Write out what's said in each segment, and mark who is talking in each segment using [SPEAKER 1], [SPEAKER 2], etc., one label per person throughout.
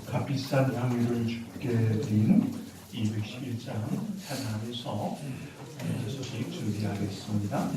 [SPEAKER 1] 값비싼 향유를 주께 드린 211장 찬양에서 소식 준비하겠습니다.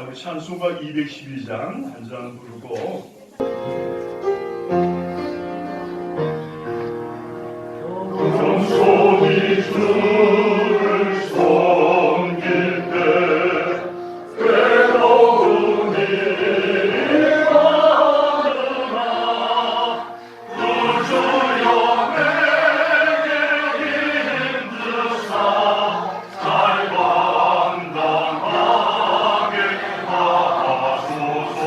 [SPEAKER 1] 우리 찬송가 212장 한 장 부르고 겸손히 주를 섬길 때 괴로운 일이 많으나 구주여 내게 힘주사 잘 감당하게 하소서.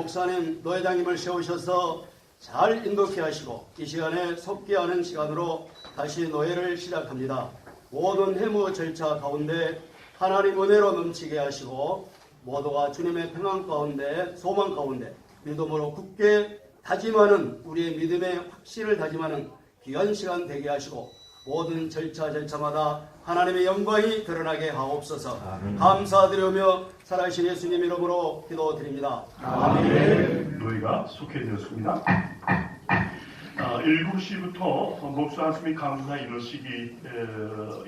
[SPEAKER 2] 목사님, 노회장님을 세우셔서 잘 인도케 하시고 이 시간에 속기하는 시간으로 다시 노회를 시작합니다. 모든 회무 절차 가운데 하나님 은혜로 넘치게 하시고 모두가 주님의 평안 가운데 소망 가운데 믿음으로 굳게 다짐하는 우리의 믿음의 확신을 다짐하는 귀한 시간 되게 하시고 모든 절차마다 하나님의 영광이 드러나게 하옵소서. 감사드리며 살아계신 예수님 이름으로 기도드립니다. 아멘.
[SPEAKER 1] 노예가 속해되었습니다. 7시부터 목사 한숨이 강수사 인허식이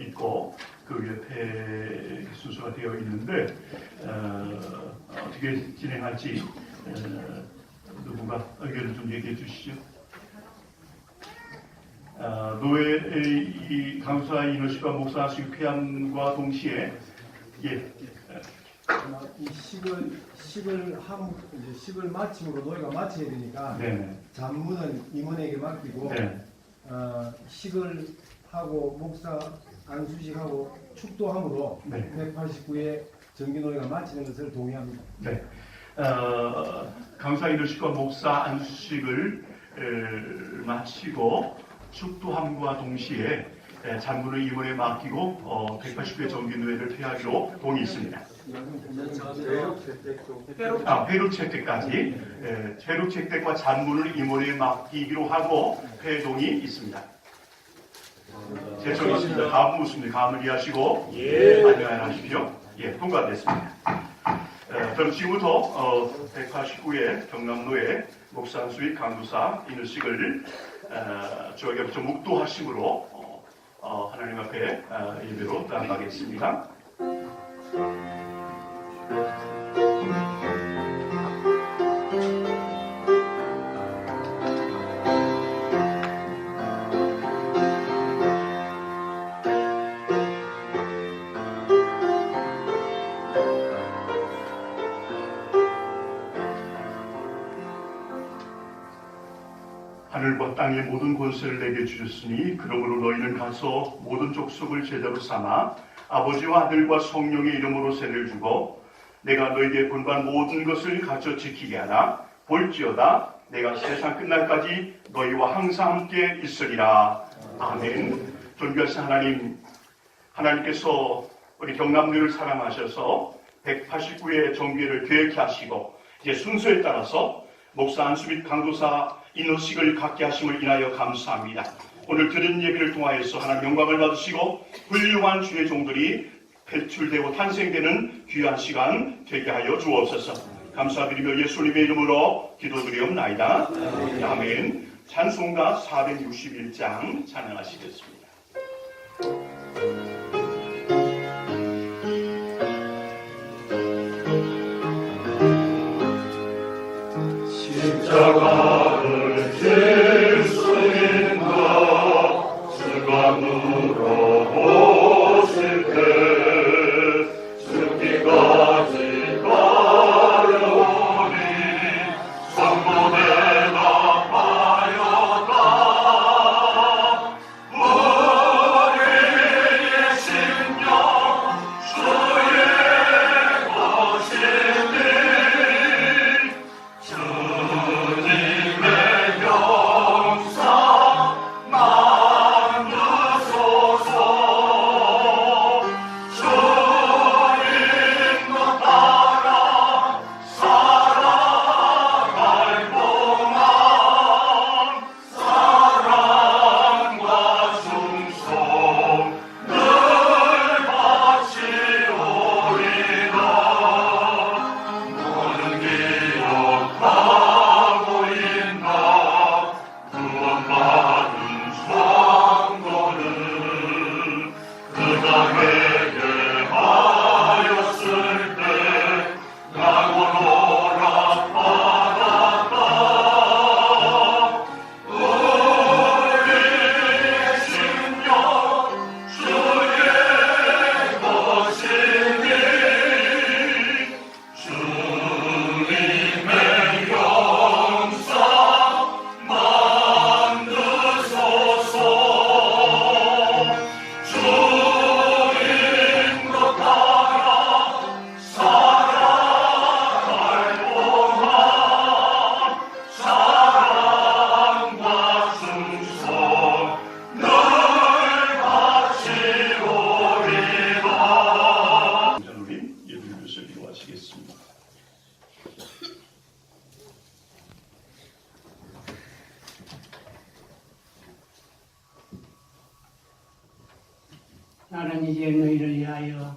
[SPEAKER 1] 있고 그 옆에 순서가 되어 있는데 어떻게 진행할지 누군가 의견을 좀 얘기해 주시죠. 노예의 이 강수사 인허식과 목사 한숨 폐암과 동시에
[SPEAKER 3] 이 식을 마침으로 노예가 마쳐야 되니까
[SPEAKER 1] 네네.
[SPEAKER 3] 잔무는 임원에게 맡기고
[SPEAKER 1] 네.
[SPEAKER 3] 식을 하고 목사 안수식하고 축도함으로
[SPEAKER 1] 네.
[SPEAKER 3] 189에 정기노예가 마치는 것을 동의합니다.
[SPEAKER 1] 네. 강사 인허식과 목사 안수식을 마치고 축도함과 동시에 잔문을 임원에 맡기고 189회 정기노예를 폐하기로 동의했습니다. 회로책 때까지 회로책 때과 잔문을 임원에 맡기기로 하고 회동이 있습니다. 제청이 있습니다. 다음 묻습니다. 다음을 이해하시고 안녕하십시오. 통과됐습니다. 그럼 지금부터 189회 경남노예 목사 한수익 강도사 인허식을 저에게부터 묵도하심으로 하나님 앞에 예배로 나아가겠습니다. 하늘과 땅의 모든 권세를 내게 주셨으니 그러므로 너희는 가서 모든 족속을 제자로 삼아 아버지와 아들과 성령의 이름으로 세례를 주고 내가 너희에게 분반 모든 것을 가르쳐 지키게 하라. 볼지어다 내가 세상 끝날까지 너희와 항상 함께 있으리라. 아멘. 존귀하신 하나님, 하나님께서 우리 경남도를 사랑하셔서 189회 정기회를 계획해 하시고 이제 순서에 따라서 목사 안수빛 강도사 인허식을 갖게 하심을 인하여 감사합니다. 오늘 들은 예배를 통하여서 하나님 영광을 받으시고 훌륭한 주의 종들이 배출되고 탄생되는 귀한 시간 되게 하여 주옵소서. 감사드리며 예수님의 이름으로 기도드리옵나이다. 아멘. 찬송가 461장 찬양하시겠습니다. 십자가를 질 수 있나 주관으로 오실 때 죽기까지 가려오니 성도에 나가여가 우리
[SPEAKER 4] 나는 이제 너희를 위하여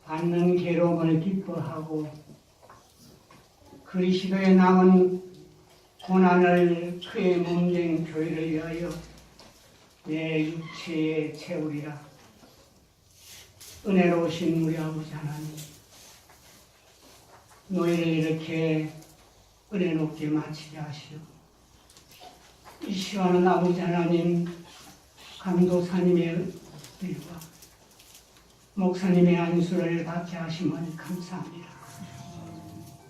[SPEAKER 4] 받는 괴로움을 기뻐하고 그리스도의 남은 고난을 그의 몸된 교회를 위하여 내 육체에 채우리라. 은혜로우신 우리 아버지 하나님, 너희를 이렇게 은혜 높게 마치게 하시오. 이 시간은 아버지 하나님, 감도사님의 일과 목사님의 안수를 받게 하심을 감사합니다.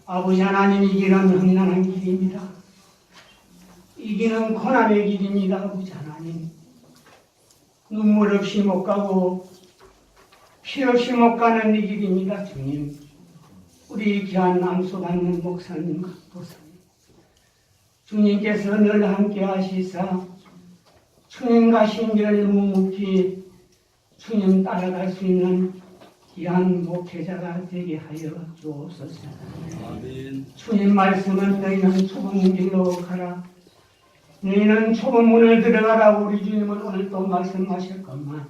[SPEAKER 4] 아버지 하나님, 이 길은 험난한 길입니다. 이 길은 고난의 길입니다. 아버지 하나님, 눈물 없이 못 가고 피 없이 못 가는 이 길입니다. 주님, 우리 귀한 안수받는 목사님, 감도사님, 주님께서 늘 함께 하시사 주님 가신 길을 묵묵히 주님 따라갈 수 있는 귀한 목회자가 되게 하여 주옵소서.
[SPEAKER 2] 아멘.
[SPEAKER 4] 주님 말씀은 너희는 좁은 길로 가라, 너희는 좁은 문을 들어가라고 우리 주님은 오늘 또 말씀하실 것만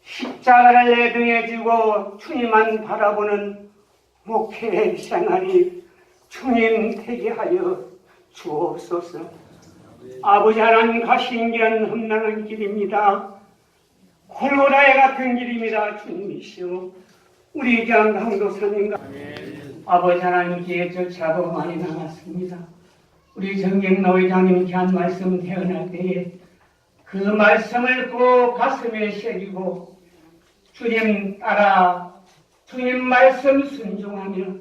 [SPEAKER 4] 십자가를 내 등에 지고 주님만 바라보는 목회 생활이 주님 되게 하여 주옵소서. 아버지 하나님, 가신 길은 험난한 길입니다. 골고다에 같은 길입니다. 주님이시오. 우리 귀한 강도사님과 아버지 하나님 기회 절차도 많이 남았습니다. 우리 정경로 회장님 귀한 말씀 태어날 때에 그 말씀을 꼭 가슴에 새기고 주님 따라 주님 말씀 순종하며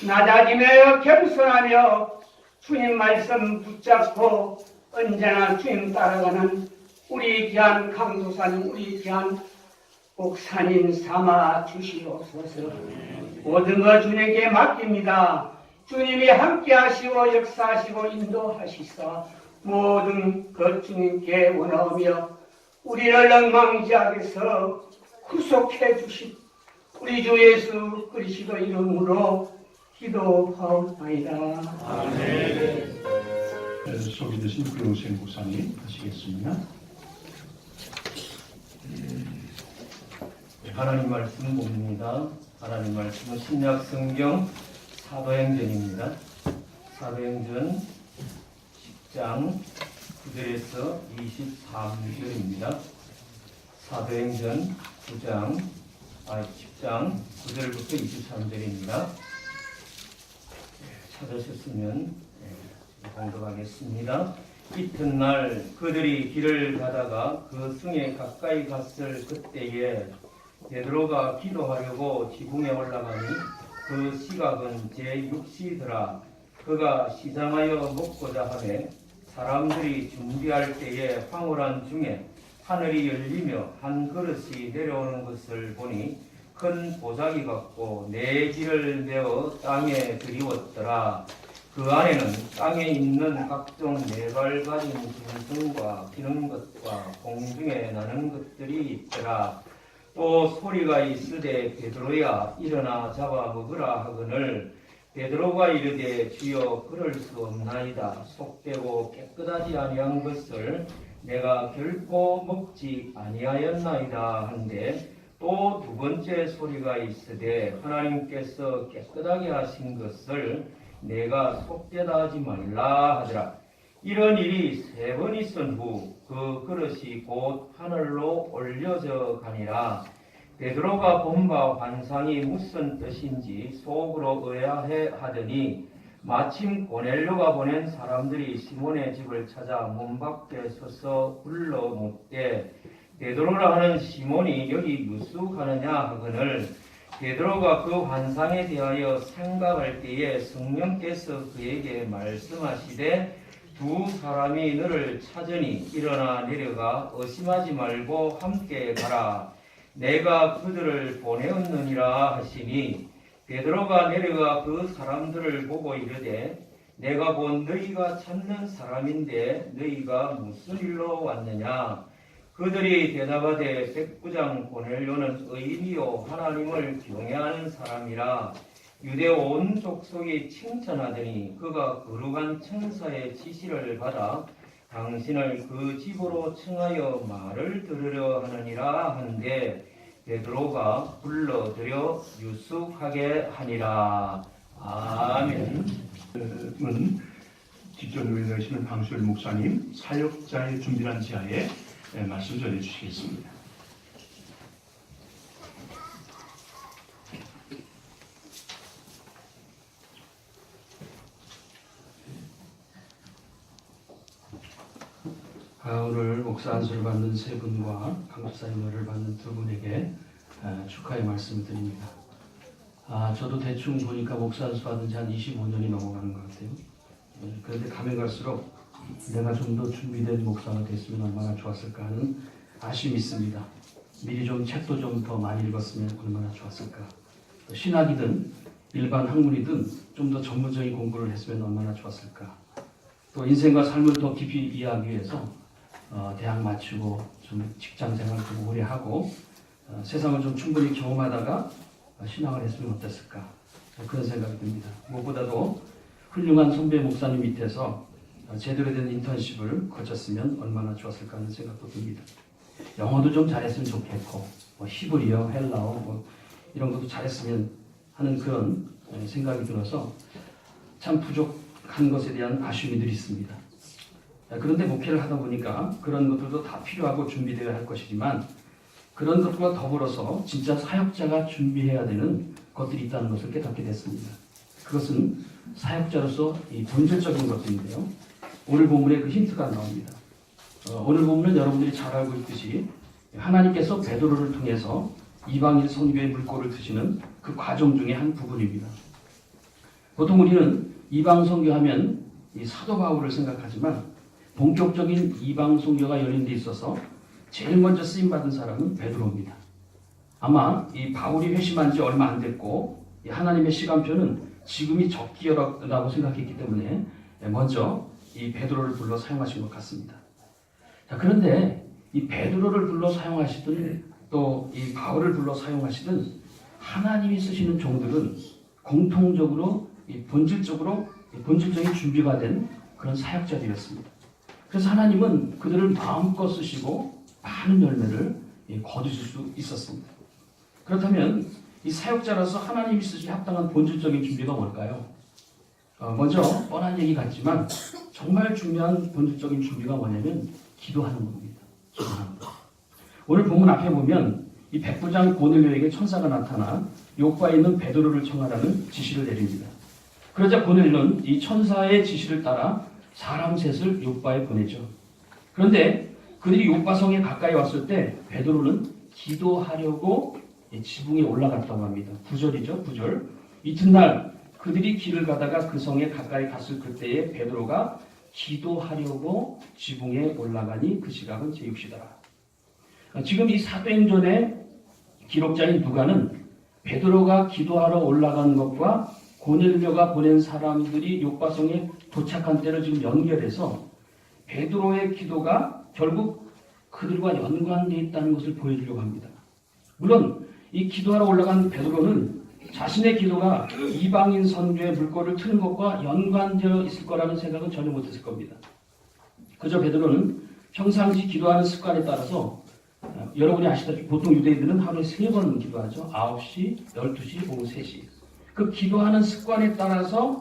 [SPEAKER 4] 낮아지며 겸손하며 주님 말씀 붙잡고 언제나 주님 따라가는 우리 귀한 강도사님, 우리 귀한 목사님 삼아 주시옵소서. 모든 것 주님께 맡깁니다. 주님이 함께 하시고 역사하시고 인도하시사 모든 것 주님께 원하오며 우리를 엉망지악에서 구속해 주신 우리 주 예수 그리스도 이름으로 기도하옵나이다.
[SPEAKER 1] 아멘. 소개되신 구영생 목사님 하시겠습니다.
[SPEAKER 5] 하나님 말씀 봅니다. 하나님 말씀은 신약 성경 사도행전입니다. 사도행전 10장 9절에서 23절입니다. 사도행전 10장 9절부터 23절입니다. 찾으셨으면 공독하겠습니다. 이튿날 그들이 길을 가다가 그 성에 가까이 갔을 그때에 베드로가 기도하려고 지붕에 올라가니 그 시각은 제6시더라. 그가 시장하여 먹고자 하매 사람들이 준비할 때에 황홀한 중에 하늘이 열리며 한 그릇이 내려오는 것을 보니 큰 보자기 같고 네 지를 메어 땅에 들이웠더라. 그 안에는 땅에 있는 각종 네발 가진 짐승과 기는 것과 공중에 나는 것들이 있더라. 또 소리가 있으되 베드로야 일어나 잡아 먹으라 하거늘 베드로가 이르되 주여 그럴 수 없나이다. 속되고 깨끗하지 아니한 것을 내가 결코 먹지 아니하였나이다 한데 또 두 번째 소리가 있으되 하나님께서 깨끗하게 하신 것을 내가 속되다 하지 말라 하더라. 이런 일이 3번 있은 후 그 그릇이 곧 하늘로 올려져 가니라. 베드로가 본 바 환상이 무슨 뜻인지 속으로 의아해 하더니 마침 고넬료가 보낸 사람들이 시몬의 집을 찾아 문 밖에 서서 불러 묻되 베드로라 하는 시몬이 여기 유숙하느냐 하거늘 베드로가 그 환상에 대하여 생각할 때에 성령께서 그에게 말씀하시되 두 사람이 너를 찾으니 일어나 내려가 의심하지 말고 함께 가라. 내가 그들을 보내었느니라 하시니 베드로가 내려가 그 사람들을 보고 이르되 내가 본 너희가 찾는 사람인데 너희가 무슨 일로 왔느냐. 그들이 대답하되 백부장 고넬료는 의인이요 하나님을 경외하는 사람이라. 유대 온 족속이 칭찬하더니 그가 거룩한 천사의 지시를 받아 당신을 그 집으로 청하여 말을 들으려 하느니라 하는데 베드로가 불러들여 유숙하게 하니라. 아멘.
[SPEAKER 1] 뒷전후에 계시는 방수열 목사님 사역자의 준비란 지하에 말씀 전해 주시겠습니다.
[SPEAKER 6] 오늘 목사 안수를 받는 세 분과 강목사님을 받는 두 분에게 축하의 말씀을 드립니다. 저도 대충 보니까 목사 안수 받은 지 한 25년이 넘어가는 것 같아요. 그런데 가면 갈수록 내가 좀 더 준비된 목사가 됐으면 얼마나 좋았을까 하는 아쉬움이 있습니다. 미리 좀 책도 좀 더 많이 읽었으면 얼마나 좋았을까. 신학이든 일반 학문이든 좀 더 전문적인 공부를 했으면 얼마나 좋았을까. 또 인생과 삶을 더 깊이 이해하기 위해서 대학 마치고 좀 직장 생활 좀 오래 하고 세상을 좀 충분히 경험하다가 신앙을 했으면 어땠을까 그런 생각이 듭니다. 무엇보다도 훌륭한 선배 목사님 밑에서 제대로 된 인턴십을 거쳤으면 얼마나 좋았을까 하는 생각도 듭니다. 영어도 좀 잘했으면 좋겠고 히브리어, 헬라어 이런 것도 잘했으면 하는 그런 생각이 들어서 참 부족한 것에 대한 아쉬움이 늘 있습니다. 그런데 목회를 하다 보니까 그런 것들도 다 필요하고 준비되어야 할 것이지만 그런 것과 더불어서 진짜 사역자가 준비해야 되는 것들이 있다는 것을 깨닫게 됐습니다. 그것은 사역자로서 이 본질적인 것들인데요. 오늘 본문에 그 힌트가 나옵니다. 오늘 본문은 여러분들이 잘 알고 있듯이 하나님께서 베드로를 통해서 이방인 선교의 물꼬를 트시는 그 과정 중에 한 부분입니다. 보통 우리는 이방 선교하면 이 사도 바울을 생각하지만 본격적인 이방 선교가 열린 데 있어서 제일 먼저 쓰임 받은 사람은 베드로입니다. 아마 이 바울이 회심한 지 얼마 안 됐고 하나님의 시간표는 지금이 적기라고 생각했기 때문에 먼저 이 베드로를 불러 사용하신 것 같습니다. 자, 그런데 이 베드로를 불러 사용하시든 또 이 바울을 불러 사용하시든 하나님이 쓰시는 종들은 공통적으로 본질적인 준비가 된 그런 사역자들이었습니다. 그래서 하나님은 그들을 마음껏 쓰시고 많은 열매를 거두실 수 있었습니다. 그렇다면 이 사역자로서 하나님이 쓰시기 합당한 본질적인 준비가 뭘까요? 먼저 뻔한 얘기 같지만 정말 중요한 본질적인 준비가 뭐냐면 기도하는 겁니다. 기도하는 것. 오늘 본문 앞에 보면 이 백부장 고넬료에게 천사가 나타나 요바에 있는 베드로를 청하라는 지시를 내립니다. 그러자 고넬료는 이 천사의 지시를 따라 사람 셋을 요바에 보내죠. 그런데 그들이 요바성에 가까이 왔을 때 베드로는 기도하려고 지붕에 올라갔다고 합니다. 9절이죠. 9절. 이튿날 그들이 길을 가다가 그 성에 가까이 갔을 그때에 베드로가 기도하려고 지붕에 올라가니 그 시각은 제6시더라. 지금 이 사도행전의 기록자인 누가는 베드로가 기도하러 올라간 것과 고넬료가 보낸 사람들이 요바성에 도착한 때를 지금 연결해서 베드로의 기도가 결국 그들과 연관되어 있다는 것을 보여주려고 합니다. 물론 이 기도하러 올라간 베드로는 자신의 기도가 이방인 선교의 물꼬를 트는 것과 연관되어 있을 거라는 생각은 전혀 못했을 겁니다. 그저 베드로는 평상시 기도하는 습관에 따라서 여러분이 아시다시피 보통 유대인들은 하루에 3번 기도하죠. 9시, 12시, 오후 3시. 그 기도하는 습관에 따라서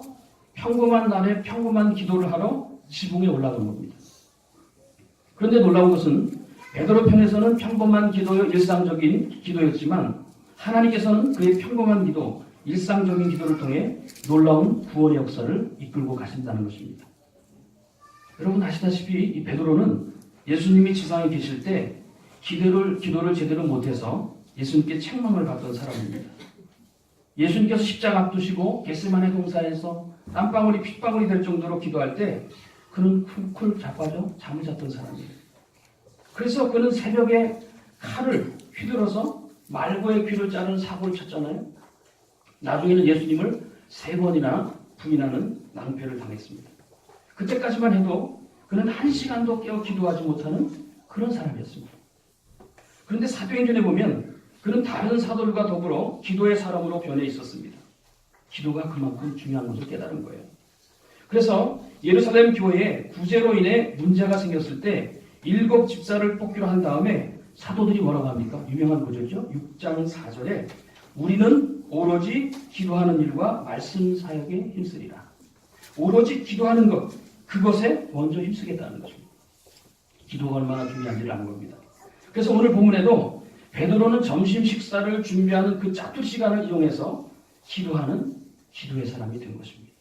[SPEAKER 6] 평범한 날에 평범한 기도를 하러 지붕에 올라간 겁니다. 그런데 놀라운 것은 베드로 편에서는 평범한 기도요, 일상적인 기도였지만 하나님께서는 그의 평범한 기도, 일상적인 기도를 통해 놀라운 구원의 역사를 이끌고 가신다는 것입니다. 여러분 아시다시피 이 베드로는 예수님이 지상에 계실 때 기도를 제대로 못해서 예수님께 책망을 받던 사람입니다. 예수님께서 십자가 앞두시고 겟세마네 동산에서 땀방울이 핏방울이 될 정도로 기도할 때 그는 쿨쿨 자빠져 잠을 잤던 사람이에요. 그래서 그는 새벽에 칼을 휘둘러서 말고의 귀를 자르는 사고를 쳤잖아요. 나중에는 예수님을 3번이나 부인하는 낭패를 당했습니다. 그때까지만 해도 그는 1시간도 깨어 기도하지 못하는 그런 사람이었습니다. 그런데 사도행전에 보면 그는 다른 사도들과 더불어 기도의 사람으로 변해 있었습니다. 기도가 그만큼 중요한 것을 깨달은 거예요. 그래서 예루살렘 교회에 구제로 인해 문제가 생겼을 때 7 집사를 뽑기로 한 다음에 사도들이 뭐라고 합니까? 유명한 구절이죠. 6장 4절에 우리는 오로지 기도하는 일과 말씀 사역에 힘쓰리라. 오로지 기도하는 것, 그것에 먼저 힘쓰겠다는 것입니다. 기도가 얼마나 중요한지를 아는 겁니다. 그래서 오늘 본문에도 베드로는 점심 식사를 준비하는 그 짜투 시간을 이용해서 기도하는 기도의 사람이 된 것입니다.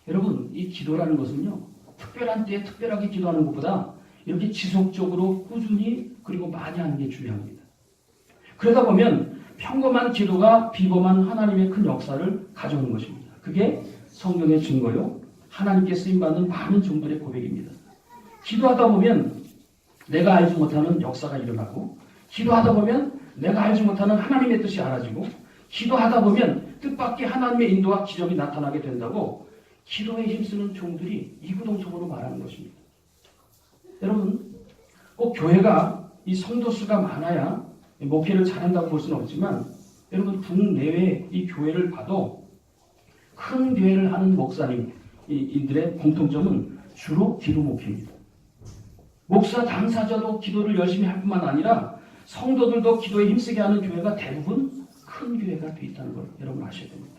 [SPEAKER 6] 여러분, 이 기도라는 것은요, 특별한 때에 특별하게 기도하는 것보다 이렇게 지속적으로 꾸준히 그리고 많이 하는 게 중요합니다. 그러다 보면 평범한 기도가 비범한 하나님의 큰 역사를 가져오는 것입니다. 그게 성경의 증거요, 하나님께 쓰임받는 많은 종들의 고백입니다. 기도하다 보면 내가 알지 못하는 역사가 일어나고, 기도하다 보면 내가 알지 못하는 하나님의 뜻이 알아지고, 기도하다 보면 뜻밖의 하나님의 인도와 기적이 나타나게 된다고 기도에 힘쓰는 종들이 이구동성으로 말하는 것입니다. 여러분, 꼭 교회가 이 성도 수가 많아야 목회를 잘한다고 볼 수는 없지만, 여러분 국내외 이 교회를 봐도 큰 교회를 하는 목사님들의 공통점은 주로 기도 목회입니다. 목사 당사자도 기도를 열심히 할 뿐만 아니라 성도들도 기도에 힘쓰게 하는 교회가 대부분 큰 교회가 되어 있다는 걸 여러분 아셔야 됩니다.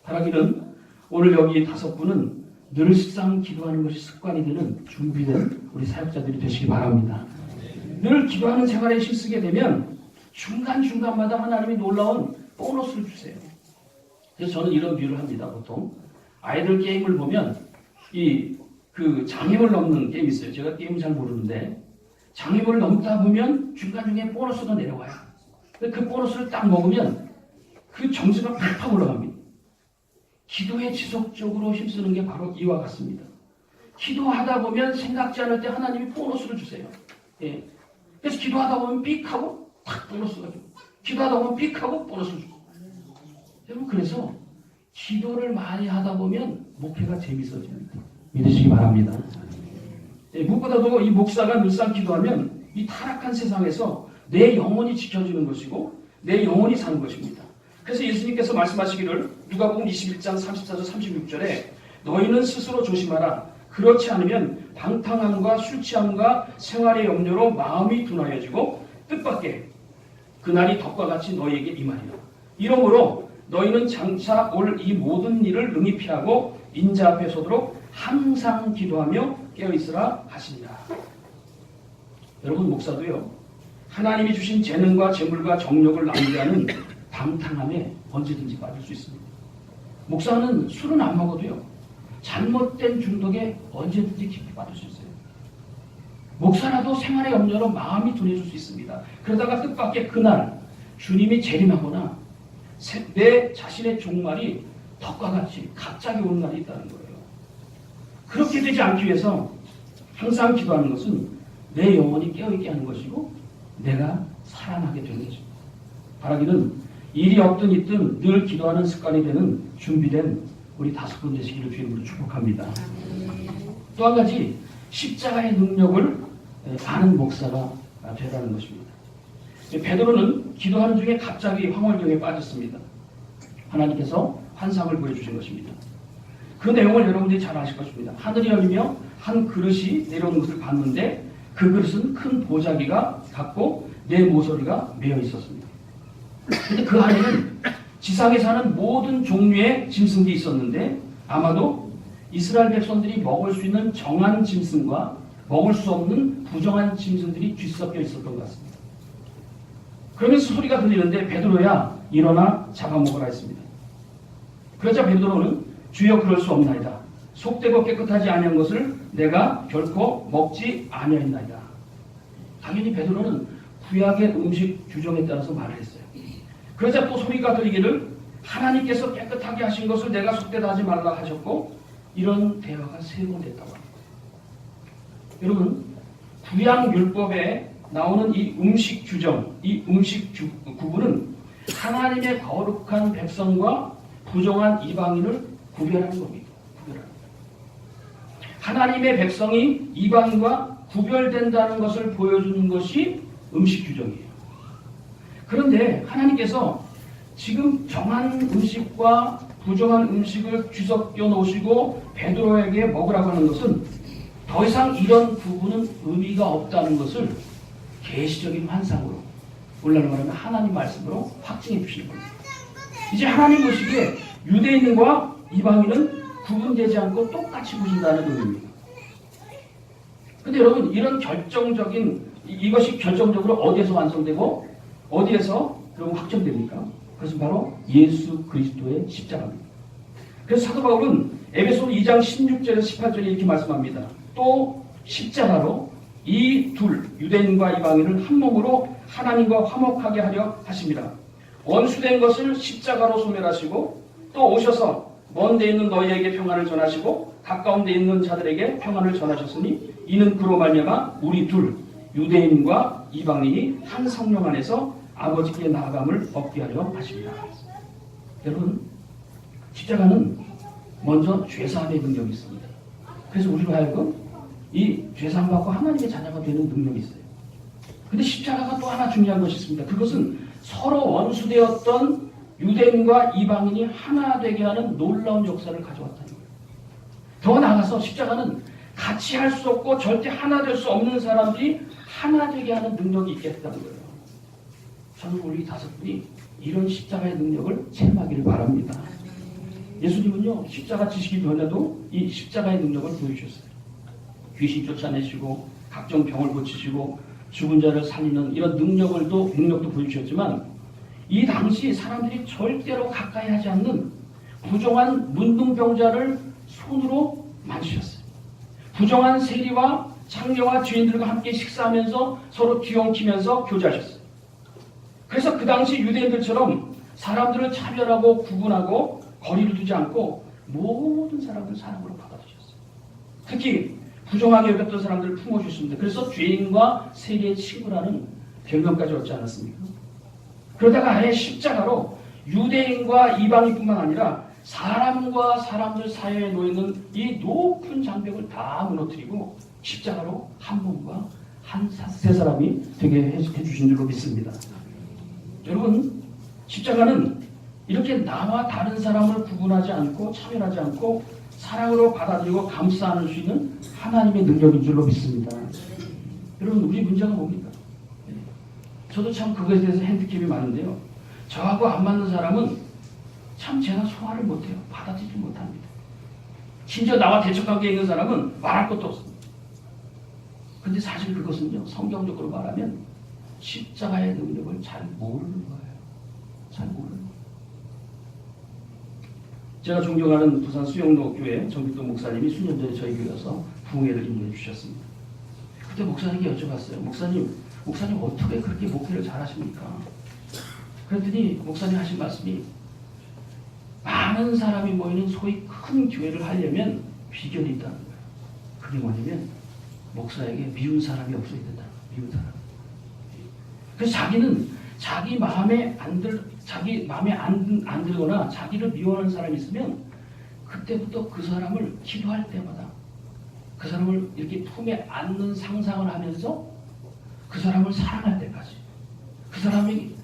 [SPEAKER 6] 바라기는 오늘 여기 5분은 늘상 기도하는 것이 습관이 되는 준비된 우리 사역자들이 되시기 바랍니다. 늘 기도하는 생활에 힘쓰게 되면 중간중간마다 하나님이 놀라운 보너스를 주세요. 그래서 저는 이런 비유를 합니다. 보통 아이들 게임을 보면 그 장애물 넘는 게임이 있어요. 제가 게임 잘 모르는데 장애물을 넘다 보면 중간중간에 보너스가 내려와요. 그 보너스를 딱 먹으면 그 점수가 팍팍 올라갑니다. 기도에 지속적으로 힘쓰는 게 바로 이와 같습니다. 기도하다 보면 생각지 않을 때 하나님이 보너스를 주세요. 예. 그래서 기도하다 보면 삑하고 탁 보너스가 주고, 기도하다 보면 삑하고 보너스를 주고. 여러분, 그래서 기도를 많이 하다 보면 목회가 재밌어집니다. 믿으시기 바랍니다. 예, 무엇보다도 이 목사가 늘상 기도하면 이 타락한 세상에서 내 영혼이 지켜지는 것이고 내 영혼이 사는 것입니다. 그래서 예수님께서 말씀하시기를 누가복음 21장 34절 36절에 너희는 스스로 조심하라. 그렇지 않으면 방탕함과 술 취함과 생활의 염려로 마음이 둔하여지고 뜻밖의 그날이 덕과 같이 너희에게 임하리라. 이러므로 너희는 장차 올 이 모든 일을 능히 피하고 인자 앞에 서도록 항상 기도하며 깨어있으라 하시니라. 여러분, 목사도요, 하나님이 주신 재능과 재물과 정력을 낭비하는 방탕함에 언제든지 빠질 수 있습니다. 목사는 술은 안 먹어도요, 잘못된 중독에 언제든지 깊이 빠질 수 있어요. 목사라도 생활의 염려로 마음이 둔해질 수 있습니다. 그러다가 뜻밖의 그날 주님이 재림하거나 내 자신의 종말이 덕과 같이 갑자기 오는 날이 있다는 거예요. 그렇게 되지 않기 위해서 항상 기도하는 것은 내 영혼이 깨어있게 하는 것이고 내가 살아나게 되는 것입니다. 바라기는 일이 없든 있든 늘 기도하는 습관이 되는 준비된 우리 5분 되시기를 주님으로 축복합니다. 또 한 가지, 십자가의 능력을 아는 목사가 되라는 것입니다. 베드로는 기도하는 중에 갑자기 황홀경에 빠졌습니다. 하나님께서 환상을 보여주신 것입니다. 그 내용을 여러분들이 잘 아실 것입니다. 하늘이 열리며 한 그릇이 내려오는 것을 봤는데 그 그릇은 큰 보자기가 같고 네 모서리가 메어 있었습니다. 그런데 그 안에는 지상에 사는 모든 종류의 짐승들이 있었는데 아마도 이스라엘 백성들이 먹을 수 있는 정한 짐승과 먹을 수 없는 부정한 짐승들이 뒤섞여 있었던 것 같습니다. 그러면서 소리가 들리는데 베드로야 일어나 잡아먹으라 했습니다. 그러자 베드로는 주여 그럴 수 없나이다. 속되고 깨끗하지 아니한 것을 내가 결코 먹지 아니하였나이다. 당연히 베드로는 구약의 음식 규정에 따라서 말을 했어요. 그러자 또 소리가 들리기를 하나님께서 깨끗하게 하신 것을 내가 속되다 하지 말라 하셨고 이런 대화가 3번 됐다고 합니다. 여러분, 구약 율법에 나오는 이 음식 규정, 이 음식 구분은 하나님의 거룩한 백성과 부정한 이방인을 구별하는 겁니다. 하나님의 백성이 이방인과 구별된다는 것을 보여주는 것이 음식 규정이에요. 그런데 하나님께서 지금 정한 음식과 부정한 음식을 뒤섞여 놓으시고 베드로에게 먹으라고 하는 것은 더 이상 이런 부분은 의미가 없다는 것을 계시적인 환상으로, 오늘날 말하면 하나님 말씀으로 확증해 주시는 겁니다. 이제 하나님 보시기에 유대인과 이방인은 구분되지 않고 똑같이 보신다는 의미입니다. 근데 여러분, 이런 이것이 결정적으로 어디에서 완성되고 어디에서 그럼 확정됩니까? 그것은 바로 예수 그리스도의 십자가입니다. 그래서 사도 바울은 에베소 2장 16절에서 18절에 이렇게 말씀합니다. 또 십자가로 이 둘, 유대인과 이방인을 한 몸으로 하나님과 화목하게 하려 하십니다. 원수된 것을 십자가로 소멸하시고 또 오셔서 먼 데 있는 너희에게 평안을 전하시고 가까운 데 있는 자들에게 평안을 전하셨으니 이는 그로 말미암아 우리 둘, 유대인과 이방인이 한 성령 안에서 아버지께 나아감을 얻게 하려 하십니다. 여러분, 십자가는 먼저 죄사함의 능력이 있습니다. 그래서 우리로 하여금 이 죄사함 받고 하나님의 자녀가 되는 능력이 있어요. 근데 십자가가 또 하나 중요한 것이 있습니다. 그것은 서로 원수되었던 유대인과 이방인이 하나 되게 하는 놀라운 역사를 가져왔다는 거예요. 더 나아가서 십자가는 같이 할 수 없고 절대 하나 될 수 없는 사람들이 하나 되게 하는 능력이 있겠다는 거예요. 저는 우리 다섯 분이 이런 십자가의 능력을 체험하기를 바랍니다. 예수님은요, 십자가 지시기 전에도 이 십자가의 능력을 보여주셨어요. 귀신 쫓아내시고 각종 병을 고치시고 죽은 자를 살리는 이런 능력도 보여주셨지만 이 당시 사람들이 절대로 가까이 하지 않는 부정한 문둥병자를 손으로 만지셨어요. 부정한 세리와 창녀와 죄인들과 함께 식사하면서 서로 뒤엉키면서 교제하셨어요. 그래서 그 당시 유대인들처럼 사람들을 차별하고 구분하고 거리를 두지 않고 모든 사람을 사랑으로 받아주셨어요. 특히 부정하게 여겼던 사람들을 품어주셨습니다. 그래서 죄인과 세리의 친구라는 별명까지 얻지 않았습니까? 그러다가 아예 십자가로 유대인과 이방인뿐만 아니라 사람과 사람들 사이에 놓이는 이 높은 장벽을 다 무너뜨리고 십자가로 한 몸과 세 사람이 되게 해주신 줄로 믿습니다. 여러분, 십자가는 이렇게 나와 다른 사람을 구분하지 않고 차별하지 않고 사랑으로 받아들이고 감싸 안을 수 있는 하나님의 능력인 줄로 믿습니다. 여러분, 우리 문제가 뭡니까? 저도 참 그것에 대해서 핸디캡이 많은데요. 저하고 안 맞는 사람은 참 제가 소화를 못해요. 받아들이지 못합니다. 심지어 나와 대척관계에 있는 사람은 말할 것도 없습니다. 근데 사실 그것은요, 성경적으로 말하면 십자가의 능력을 잘 모르는 거예요. 잘 모르는 거예요. 제가 존경하는 부산 수영로 교회 정빛도 목사님이 수년 전에 저희 교회 와서 부흥회를 인도해 주셨습니다. 그때 목사님께 여쭤봤어요. 목사님 어떻게 그렇게 목회를 잘하십니까? 그랬더니 목사님 하신 말씀이 많은 사람이 모이는 소위 큰 교회를 하려면 비결이 있다는 거예요. 그게 뭐냐면 목사에게 미운 사람이 없어야 된다는 거예요. 미운 사람. 그래서 자기는 자기 마음에 안 들거나 자기를 미워하는 사람이 있으면 그때부터 그 사람을 기도할 때마다 그 사람을 이렇게 품에 안는 상상을 하면서 그 사람을 사랑할 때까지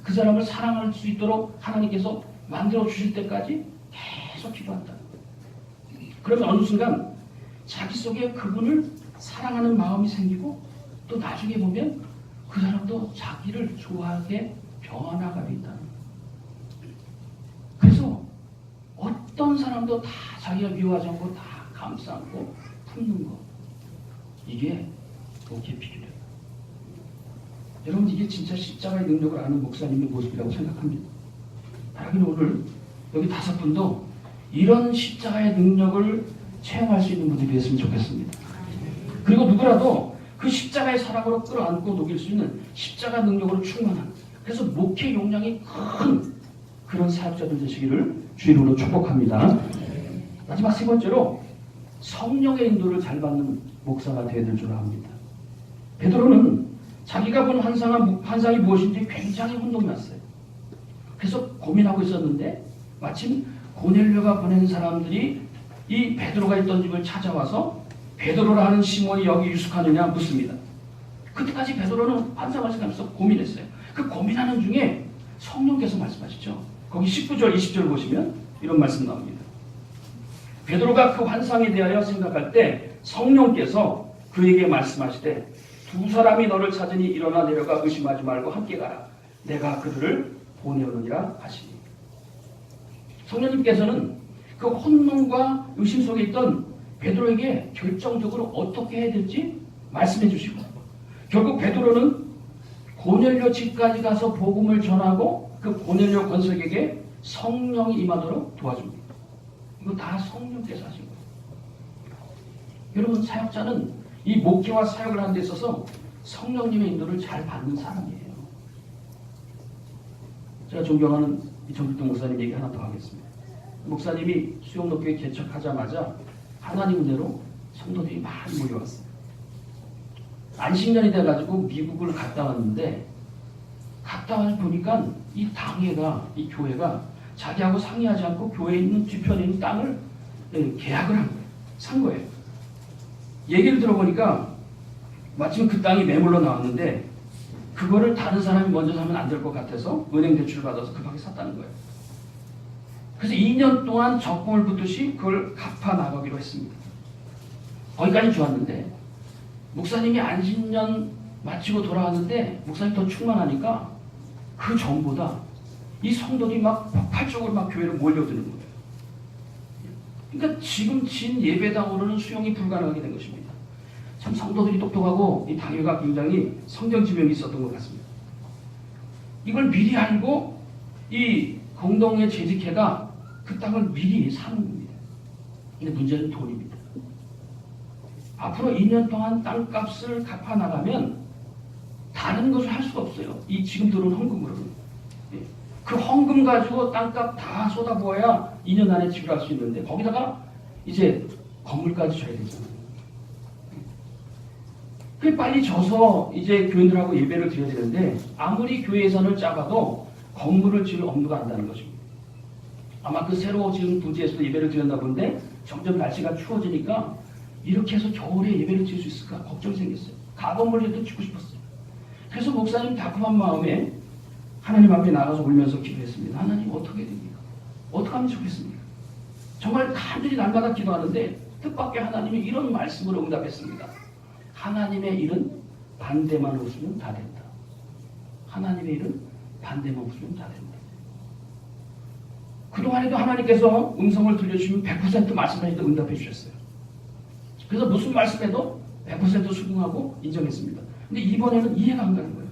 [SPEAKER 6] 그 사람을 사랑할 수 있도록 하나님께서 만들어 주실 때까지 계속 기도한다. 그러면 어느 순간 자기 속에 그분을 사랑하는 마음이 생기고 또 나중에 보면 그 사람도 자기를 좋아하게 변화가 있다는 거예요. 그래서 어떤 사람도 다 자기가 미워하지 않고 다 감싸 안고 품는 것, 이게 목회의 비결이에요. 여러분, 이게 진짜 십자가의 능력을 아는 목사님의 모습이라고 생각합니다. 바라기는 오늘 여기 다섯 분도 이런 십자가의 능력을 체험할 수 있는 분들이 됐으면 좋겠습니다. 그리고 누구라도 그 십자가의 사랑으로 끌어안고 녹일 수 있는 십자가 능력으로 충만한, 그래서 목회 용량이 큰 그런 사역자들 되시기를 주님으로 축복합니다. 마지막 세 번째로 성령의 인도를 잘 받는 목사가 되어야 될 줄 압니다. 베드로는 자기가 본 환상이 무엇인지 굉장히 혼동이 났어요. 그래서 고민하고 있었는데 마침 고넬료가 보낸 사람들이 이 베드로가 있던 집을 찾아와서 베드로라 하는 시몬이 여기 유숙하느냐 묻습니다. 그때까지 베드로는 환상을 생각하면서 고민했어요. 그 고민하는 중에 성령께서 말씀하시죠. 거기 19절 20절 보시면 이런 말씀 나옵니다. 베드로가 그 환상에 대하여 생각할 때 성령께서 그에게 말씀하시되 두 사람이 너를 찾으니 일어나 내려가 의심하지 말고 함께 가라. 내가 그들을 보내오느니라 하시니. 성령님께서는 그 혼돈과 의심 속에 있던 베드로에게 결정적으로 어떻게 해야 될지 말씀해 주시고 결국 베드로는 고넬료 집까지 가서 복음을 전하고 그 고넬료 권석에게 성령이 임하도록 도와줍니다. 이거 다 성령께서 하신 거예요. 여러분 사역자는 이 목회와 사역을 하는 데 있어서 성령님의 인도를 잘 받는 사람이에요. 제가 존경하는 이 정필동 목사님 얘기 하나 더 하겠습니다. 목사님이 수영로교회 개척하자마자 하나님 은혜로 성도들이 많이 몰려왔어요. 안식년이 돼가지고 미국을 갔다 왔는데 갔다 와서 보니까 이 당회가 이 교회가 자기하고 상의하지 않고 교회에 있는 뒤편에 있는 땅을 계약을 한 거예요. 산 거예요. 얘기를 들어보니까 마침 그 땅이 매물로 나왔는데 그거를 다른 사람이 먼저 사면 안 될 것 같아서 은행 대출을 받아서 급하게 샀다는 거예요. 그래서 2년 동안 적금을 붓듯이 그걸 갚아 나가기로 했습니다. 거기까지 좋았는데 목사님이 안식년 마치고 돌아왔는데 목사님 더 충만하니까 그 전보다 이 성도들이 막 폭발적으로 막 교회로 몰려드는 거예요. 그러니까 지금 진 예배당으로는 수용이 불가능하게 된 것입니다. 참 성도들이 똑똑하고 이 당회가 굉장히 성경 지명이 있었던 것 같습니다. 이걸 미리 알고 이 공동의 재직회가 그 땅을 미리 사는 겁니다. 근데 문제는 돈입니다. 앞으로 2년 동안 땅값을 갚아 나가면 다른 것을 할 수가 없어요. 이 지금 들어온 헌금으로는. 그 헌금 가지고 땅값 다 쏟아부어야 2년 안에 지불할 수 있는데 거기다가 이제 건물까지 줘야 되잖아요. 그 빨리 져서 이제 교인들하고 예배를 드려야 되는데 아무리 교회 예산을 짜봐도 건물을 지을 엄두가 안 나는 것입니다. 아마 그 새로 지은 부지에서도 예배를 드렸나 본데 점점 날씨가 추워지니까 이렇게 해서 겨울에 예배를 드릴 수 있을까 걱정이 생겼어요. 가건물에도 짓고 싶었어요. 그래서 목사님 다급한 마음에 하나님 앞에 나가서 울면서 기도했습니다. 하나님 어떻게 됩니까? 어떻게 하면 좋겠습니까? 정말 간절히 날마다 기도하는데 뜻밖의 하나님이 이런 말씀으로 응답했습니다. 하나님의 일은 반대만 웃으면 다 된다. 하나님의 일은 반대만 웃으면 다 된다. 그동안에도 하나님께서 음성을 들려주시면 100% 말씀하셔도 응답해 주셨어요. 그래서 무슨 말씀해도 100% 수긍하고 인정했습니다. 근데 이번에는 이해가 안 가는 거예요.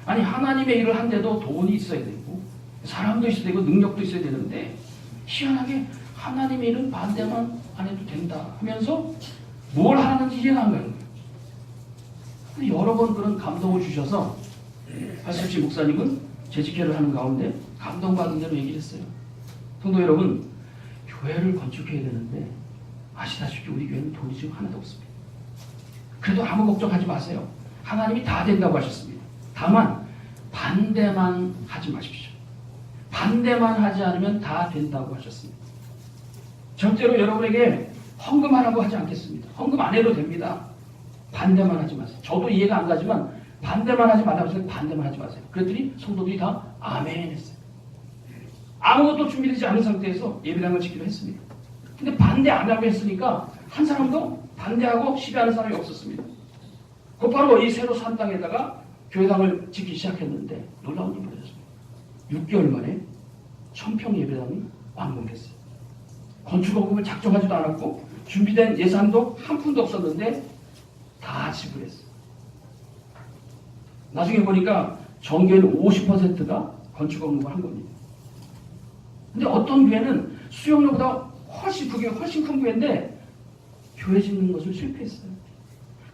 [SPEAKER 6] 아니 하나님의 일을 한데도 돈이 있어야 되고 사람도 있어야 되고 능력도 있어야 되는데 희한하게 하나님의 일은 반대만 안 해도 된다 하면서 뭘 하는지 이해가 안 가는 거예요. 근데 여러 번 그런 감동을 주셔서 하실지 목사님은 재직회를 하는 가운데 감동받은 대로 얘기를 했어요. 성도 여러분, 교회를 건축해야 되는데 아시다시피 우리 교회는 돈이 지금 하나도 없습니다. 그래도 아무 걱정하지 마세요. 하나님이 다 된다고 하셨습니다. 다만 반대만 하지 마십시오. 반대만 하지 않으면 다 된다고 하셨습니다. 절대로 여러분에게 헌금하라고 하지 않겠습니다. 헌금 안 해도 됩니다. 반대만 하지 마세요. 저도 이해가 안 가지만 반대만 하지 말라고 해서 반대만 하지 마세요. 그랬더니 성도들이 다 아멘 했어요. 아무것도 준비되지 않은 상태에서 예배당을 짓기로 했습니다. 근데 반대 안 하고 했으니까 한 사람도 반대하고 시비하는 사람이 없었습니다. 곧바로 이 새로 산 땅에다가 교회당을 짓기 시작했는데 놀라운 일이 벌어졌습니다. 6개월 만에 1000평 예배당이 완공됐어요. 건축허금을 작정하지도 않았고 준비된 예산도 한 푼도 없었는데 다 지불했어요. 나중에 보니까 전교회는 50%가 건축허금을 한 겁니다. 근데 어떤 교회는 수용료보다 그게 훨씬 큰 교회인데 교회 짓는 것을 실패했어요.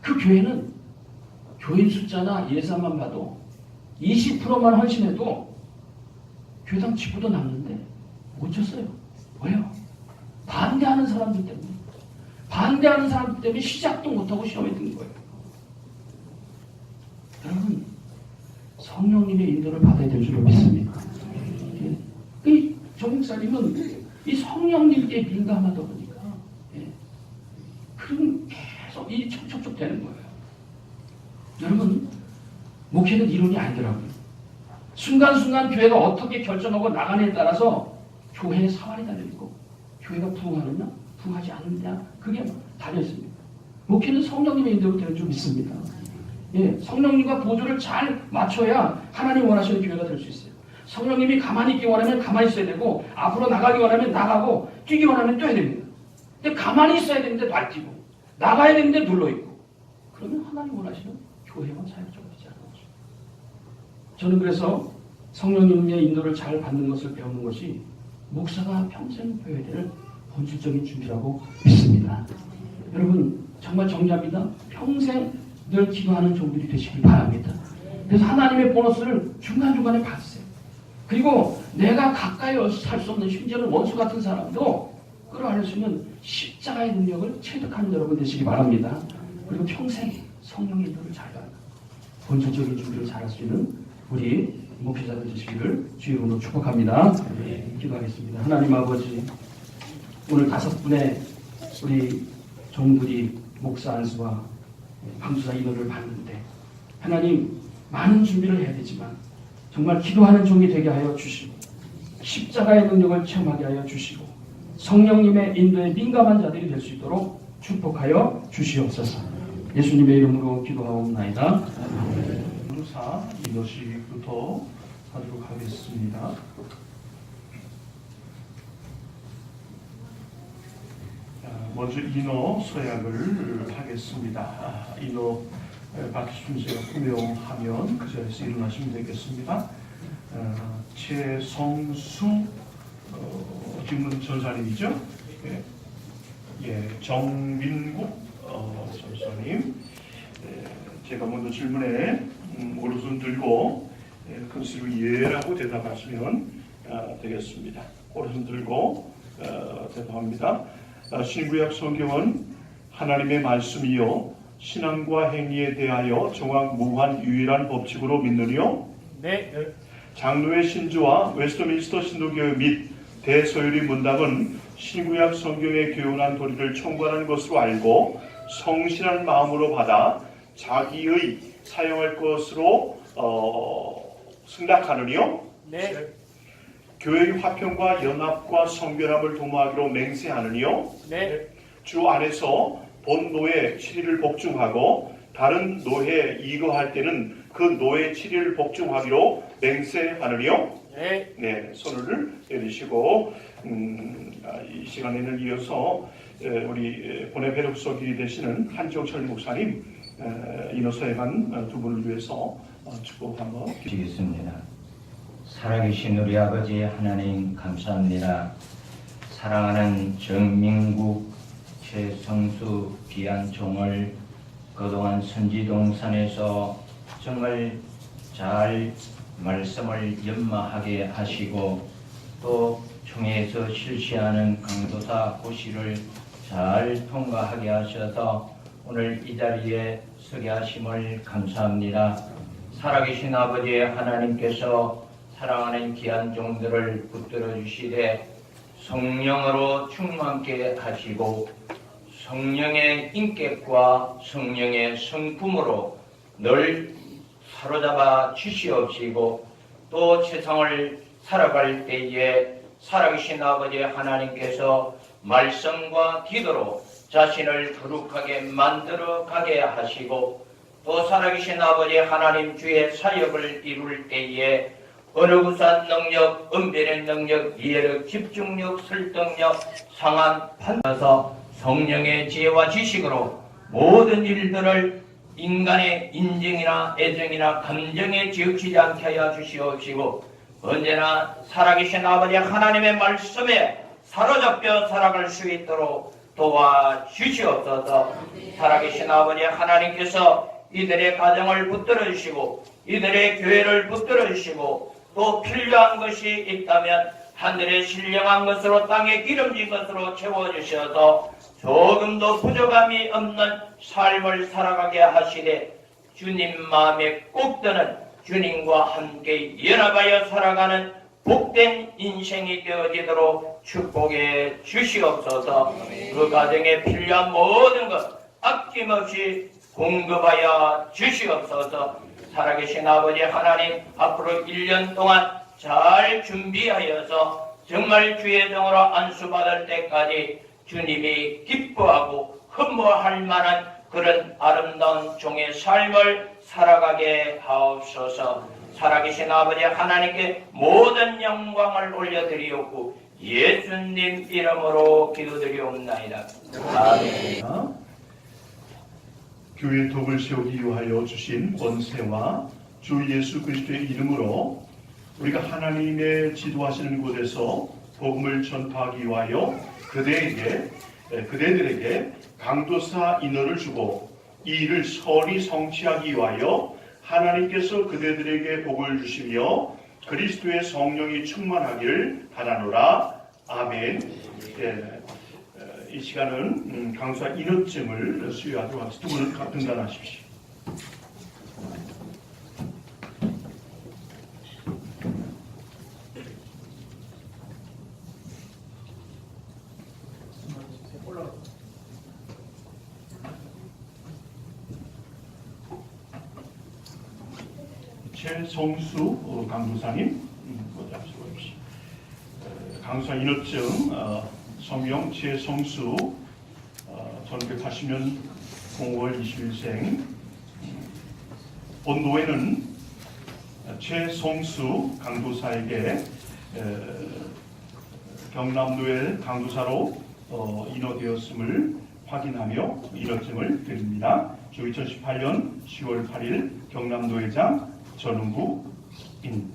[SPEAKER 6] 그 교회는 교인 숫자나 예산만 봐도 20%만 헌신해도 교회당 지구도 남는데 못 쳤어요. 왜요? 반대하는 사람들 때문에. 반대하는 사람들 때문에 시작도 못하고 시험에 든 거예요. 여러분, 성령님의 인도를 받아야 될 줄 믿습니다. 이 정목사님은 이 성령님께 민감하다 보니까 그럼 계속 이 촉촉촉 되는 거예요. 여러분, 목회는 이론이 아니더라고요. 순간순간 교회가 어떻게 결정하고 나가느냐에 따라서 교회에 사활이 달려있고 교회가 부흥하느냐 부흥하지 않느냐 그게 달려있습니다. 목회는 성령님의 인도로 되는 줄 믿습니다. 예, 성령님과 보조를 잘 맞춰야 하나님 원하시는 교회가 될 수 있어요. 성령님이 가만히 있기 원하면 가만히 있어야 되고 앞으로 나가기 원하면 나가고 뛰기 원하면 뛰어야 됩니다. 근데 가만히 있어야 되는데 놔뛰고 나가야 되는데 눌러있고 그러면 하나님 원하시는 교회와 사역자가 되지 않는 거죠. 저는 그래서 성령님의 인도를 잘 받는 것을 배우는 것이 목사가 평생 배워야 될 본질적인 준비라고 믿습니다. 여러분 정말 정리합니다. 평생 늘 기도하는 종들이 되시길 바랍니다. 그래서 하나님의 보너스를 중간중간에 받으세요. 그리고 내가 가까이 살 수 없는 심지어는 원수 같은 사람도 끌어안을 수 있는 십자가의 능력을 체득하는 여러분 되시기 바랍니다. 그리고 평생 성령의 인도를 잘 받는 본질적인 준비를 잘할 수 있는 우리 목회자들 되시기를 주의 이름으로 축복합니다. 기도하겠습니다. 하나님 아버지, 오늘 5분의 우리 종들이 목사 안수와 방주사 인도를 받는데 하나님 많은 준비를 해야 되지만 정말 기도하는 종이 되게 하여 주시고 십자가의 능력을 체험하게 하여 주시고 성령님의 인도에 민감한 자들이 될 수 있도록 축복하여 주시옵소서. 예수님의 이름으로 기도하옵나이다.
[SPEAKER 1] 방주사 인도식부터 하도록 하겠습니다. 먼저 인어 서약을 하겠습니다. 인어 받기 순서가 분명하면 그 자리에서 일어나시면 되겠습니다. 최성수 지금은 전사님이죠. 정민국 전사님. 제가 먼저 질문에 오른손 들고 큰 소리로 예라고 대답하시면 되겠습니다. 오른손 들고 대답합니다. 신구약 성경은 하나님의 말씀이요 신앙과 행위에 대하여 정확무한 유일한 법칙으로 믿느뇨?
[SPEAKER 7] 네.
[SPEAKER 1] 장로의 신조와 웨스트민스터 신도교회 및 대서율의 문답은 신구약 성경의 교훈한 도리를 총괄하는 것으로 알고 성실한 마음으로 받아 자기의 사용할 것으로 승낙하느뇨?
[SPEAKER 7] 네.
[SPEAKER 1] 교회의 화평과 연합과 성결함을 도모하기로 맹세하느뇨?
[SPEAKER 7] 네.
[SPEAKER 1] 주 안에서 본 노예 7일을 복종하고 다른 노예 이거할 때는 그 노예 7일을 복종하기로 맹세하느뇨?
[SPEAKER 7] 네.
[SPEAKER 1] 네, 손을 내리시고 이 시간에는 이어서 우리 본회 배력석이 되시는 한종철 목사님 인어서에만 두 분을 위해서 축복 한번
[SPEAKER 8] 드리겠습니다. 살아계신 우리 아버지 하나님 감사합니다. 사랑하는 정민국, 최성수 귀한 종을 그동안 선지동산에서 정말 잘 말씀을 연마하게 하시고 또 총회에서 실시하는 강도사 고시를 잘 통과하게 하셔서 오늘 이 자리에 서게 하심을 감사합니다. 살아계신 아버지 하나님께서 사랑하는 귀한 종들을 붙들어 주시되 성령으로 충만케 하시고 성령의 인격과 성령의 성품으로 늘 사로잡아 주시옵시고 또 세상을 살아갈 때에 살아계신 아버지 하나님께서 말씀과 기도로 자신을 거룩하게 만들어 가게 하시고 또 살아계신 아버지 하나님 주의 사역을 이룰 때에 언어구사 능력, 은변의 능력, 이해력, 집중력, 설득력, 상한 판단서 성령의 지혜와 지식으로 모든 일들을 인간의 인정이나 애정이나 감정에 지우치지 않게 하여 주시옵시고 언제나 살아계신 아버지 하나님의 말씀에 사로잡혀 살아갈 수 있도록 도와주시옵소서. 살아계신 아버지 하나님께서 이들의 가정을 붙들어 주시고 이들의 교회를 붙들어 주시고 또 필요한 것이 있다면 하늘에 신령한 것으로 땅에 기름진 것으로 채워주셔서 조금도 부족함이 없는 삶을 살아가게 하시되 주님 마음에 꼭 드는 주님과 함께 연합하여 살아가는 복된 인생이 되어지도록 축복해 주시옵소서. 그 가정에 필요한 모든 것 아낌없이 공급하여 주시옵소서. 살아계신 아버지 하나님 앞으로 1년 동안 잘 준비하여서 정말 주의 종으로 안수받을 때까지 주님이 기뻐하고 흠모할 만한 그런 아름다운 종의 삶을 살아가게 하옵소서. 살아계신 아버지 하나님께 모든 영광을 올려드리옵고 예수님 이름으로 기도드리옵나이다. 아멘.
[SPEAKER 1] 교회 덕을 세우기 위하여 주신 권세와 주 예수 그리스도의 이름으로 우리가 하나님의 지도하시는 곳에서 복음을 전파하기 위하여 그대들에게 강도사 인허를 주고 이 일을 선히 성취하기 위하여 하나님께서 그대들에게 복을 주시며 그리스도의 성령이 충만하기를 바라노라. 아멘. 이 시간은 강도사 인허증을 수여하도록 하겠습니다. 두 분은 등단하십시오. 최성수 강도사님 먼저 앞서 보십시오. 강도사 인허증 성명 최성수 1980년 5월 20일생. 본 노회는 최성수 강도사에게 경남노회 강도사로 인허되었음을 확인하며 인허증을 드립니다. 주 2018년 10월 8일 경남노회장 전웅구인.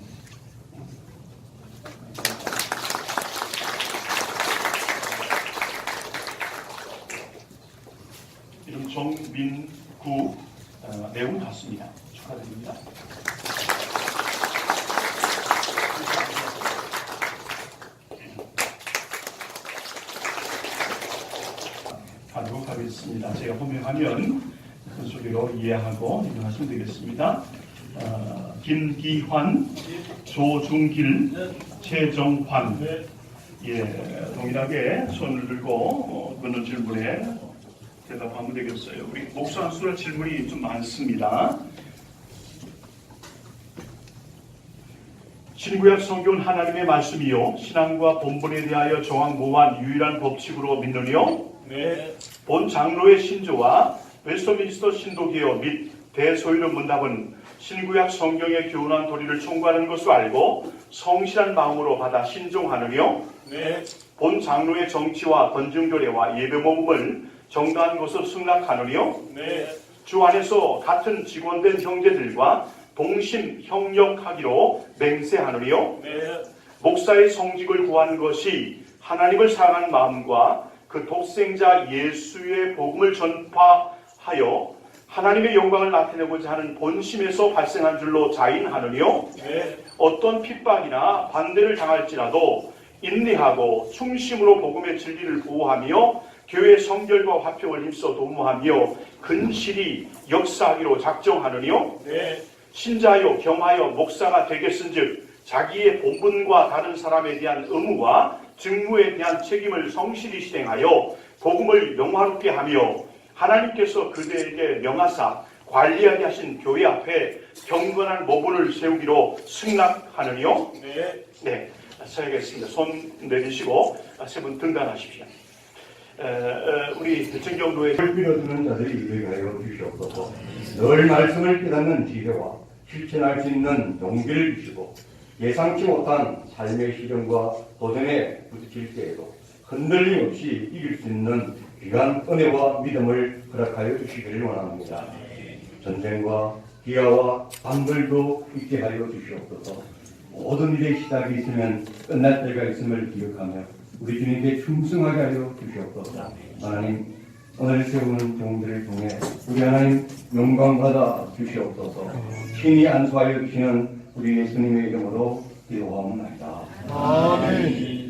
[SPEAKER 1] 이름 정민구 매우 같습니다. 축하드립니다. 가도록 하겠습니다. 제가 호명하면 큰 소리로 이해하고 인정하시면 되겠습니다. 김기환, 조중길, 최정환. 동일하게 손을 들고 묻는 질문에 대답하면 되겠어요. 우리 목사 한 수라 질문이 좀 많습니다. 신구약 성경은 하나님의 말씀이요 신앙과 본분에 대하여 정확 모호한 유일한 법칙으로 믿느뇨? 네. 본 장로의 신조와 웨스트민스터 신도개혁 및 대소인의 문답은 신구약 성경의 교훈한 도리를 총괄하는 것으로 알고 성실한 마음으로 받아 신종하느뇨? 네. 본 장로의 정치와 건증교례와 예배모범을 정당한 것으로 승낙하느뇨? 네. 주 안에서 같은 직원된 형제들과 동심 협력하기로 맹세하느뇨? 네. 목사의 성직을 구하는 것이 하나님을 사랑하는 마음과 그 독생자 예수의 복음을 전파하여 하나님의 영광을 나타내고자 하는 본심에서 발생한 줄로 자인하느뇨? 네. 어떤 핍박이나 반대를 당할지라도 인내하고 충심으로 복음의 진리를 보호하며 교회 성결과 화평을 힘써 도모하며 근실히 역사하기로 작정하느뇨? 네. 신자요 경하여 목사가 되겠은즉 자기의 본분과 다른 사람에 대한 의무와 직무에 대한 책임을 성실히 실행하여 복음을 영화롭게 하며 하나님께서 그들에게 명하사 관리하게 하신 교회 앞에 경건한 모본을 세우기로 승낙하느뇨? 네. 네, 서야겠습니다. 손 내리시고 세 분 등단하십시오. 우리 정경도에
[SPEAKER 7] 빌어주는 자들이 이르게 하여 주시옵소서. 늘 말씀을 깨닫는 지혜와 실천할 수 있는 용기를 주시고 예상치 못한 삶의 시련과 도전에 부딪힐 때에도 흔들림 없이 이길 수 있는 귀한 은혜와 믿음을 허락하여 주시기를 원합니다. 전쟁과 기아와 반불도 있게 하여 주시옵소서. 모든 일의 시작이 있으면 끝날 때가 있음을 기억하며 우리 주님께 충성하게 하여 주시옵소서. 하나님, 오늘 세우는 종들을 통해 우리 하나님 영광받아 주시옵소서. 친히 안수하여 주시는 우리 예수님의 이름으로 기도하옵나이다.
[SPEAKER 2] 아멘.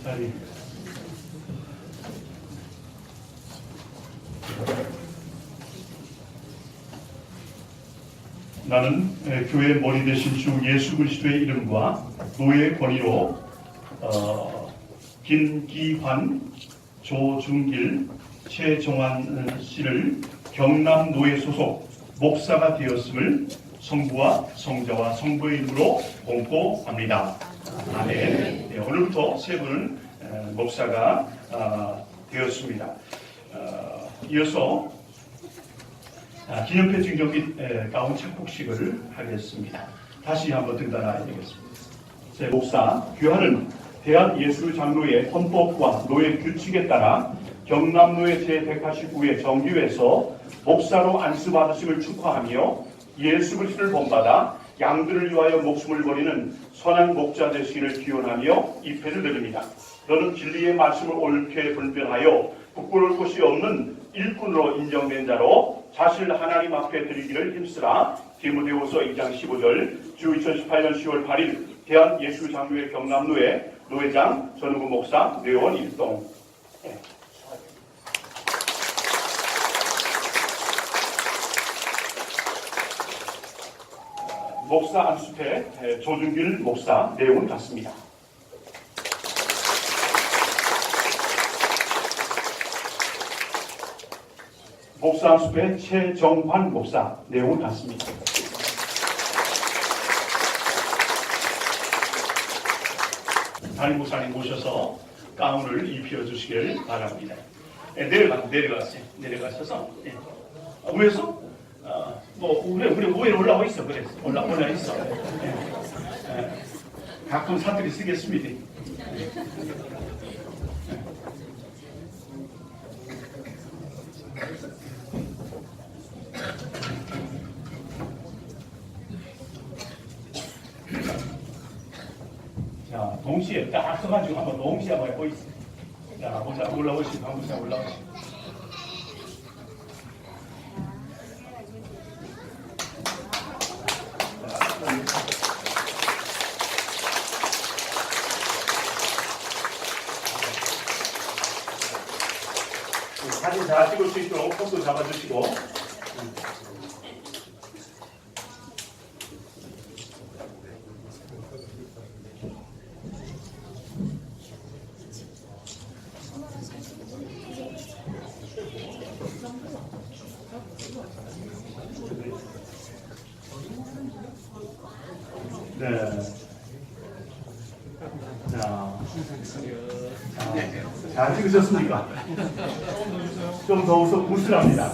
[SPEAKER 1] 자리. 나는 교회의 머리 되신 주 예수 그리스도의 이름과 노예의 권위로 김기환, 조중길, 최정환 씨를 경남노예 소속 목사가 되었음을 성부와 성자와 성부의 이름으로 공포합니다. 아멘. 네, 오늘부터 세 분은 목사가 되었습니다. 이어서 기념패 증정 및 가운 착복식을 하겠습니다. 다시 한번 등단하야 되겠습니다. 제 목사 규하는 대한예술장로회 헌법과 노예 규칙에 따라 경남노예 제189회 정규에서 목사로 안수받으심을 축하하며 예수 그리스도를 본받아 양들을 위하여 목숨을 버리는 선한 목자 되시기를 기원하며 입회를 드립니다. 너는 진리의 말씀을 옳게 분별하여 부끄러울 곳이 없는 일꾼으로 인정된 자로 자신을 하나님 앞에 드리기를 힘쓰라. 디모데후서 2장 15절 주 2018년 10월 8일 대한예술장로회 경남노회 노회장 전우구 목사 뇌원 일동. 목사 안수패 조준길 목사 내용은 같습니다. 목사 안수패 최정환 목사 내용은 같습니다. 담임 목사님 모셔서 가운을 입혀주시길 바랍니다. 내려가셔서 위에서 우리 올라와 있어. 그래서 올라 있어. 가끔 사투리 쓰겠습니다. 자, 동시에 딱 써가지고 한번 동시에 한번 해보이세요. 자, 목사 올라오시고, 목사 올라오시고. 사진 잘 찍을 수 있도록 포도 잡아주시고. 네. 잘 찍으셨습니까? 좀 더 우슬합니다.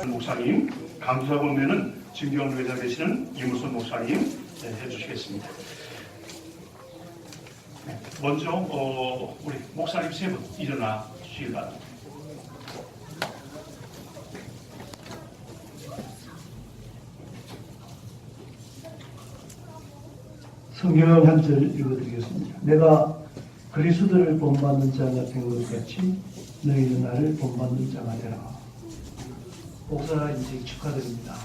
[SPEAKER 1] 목사님, 감사 본내는 진경 회장 되시는 이무선 목사님 해주시겠습니다. 먼저 우리 목사님 세 분 일어나 주시기 바랍니다.
[SPEAKER 9] 성경 한 절 읽어드리겠습니다. 내가 그리스도를 본받는 자가 된 것 같이 너희는 나를 본받는 자가 되라. 목사 인생 축하드립니다.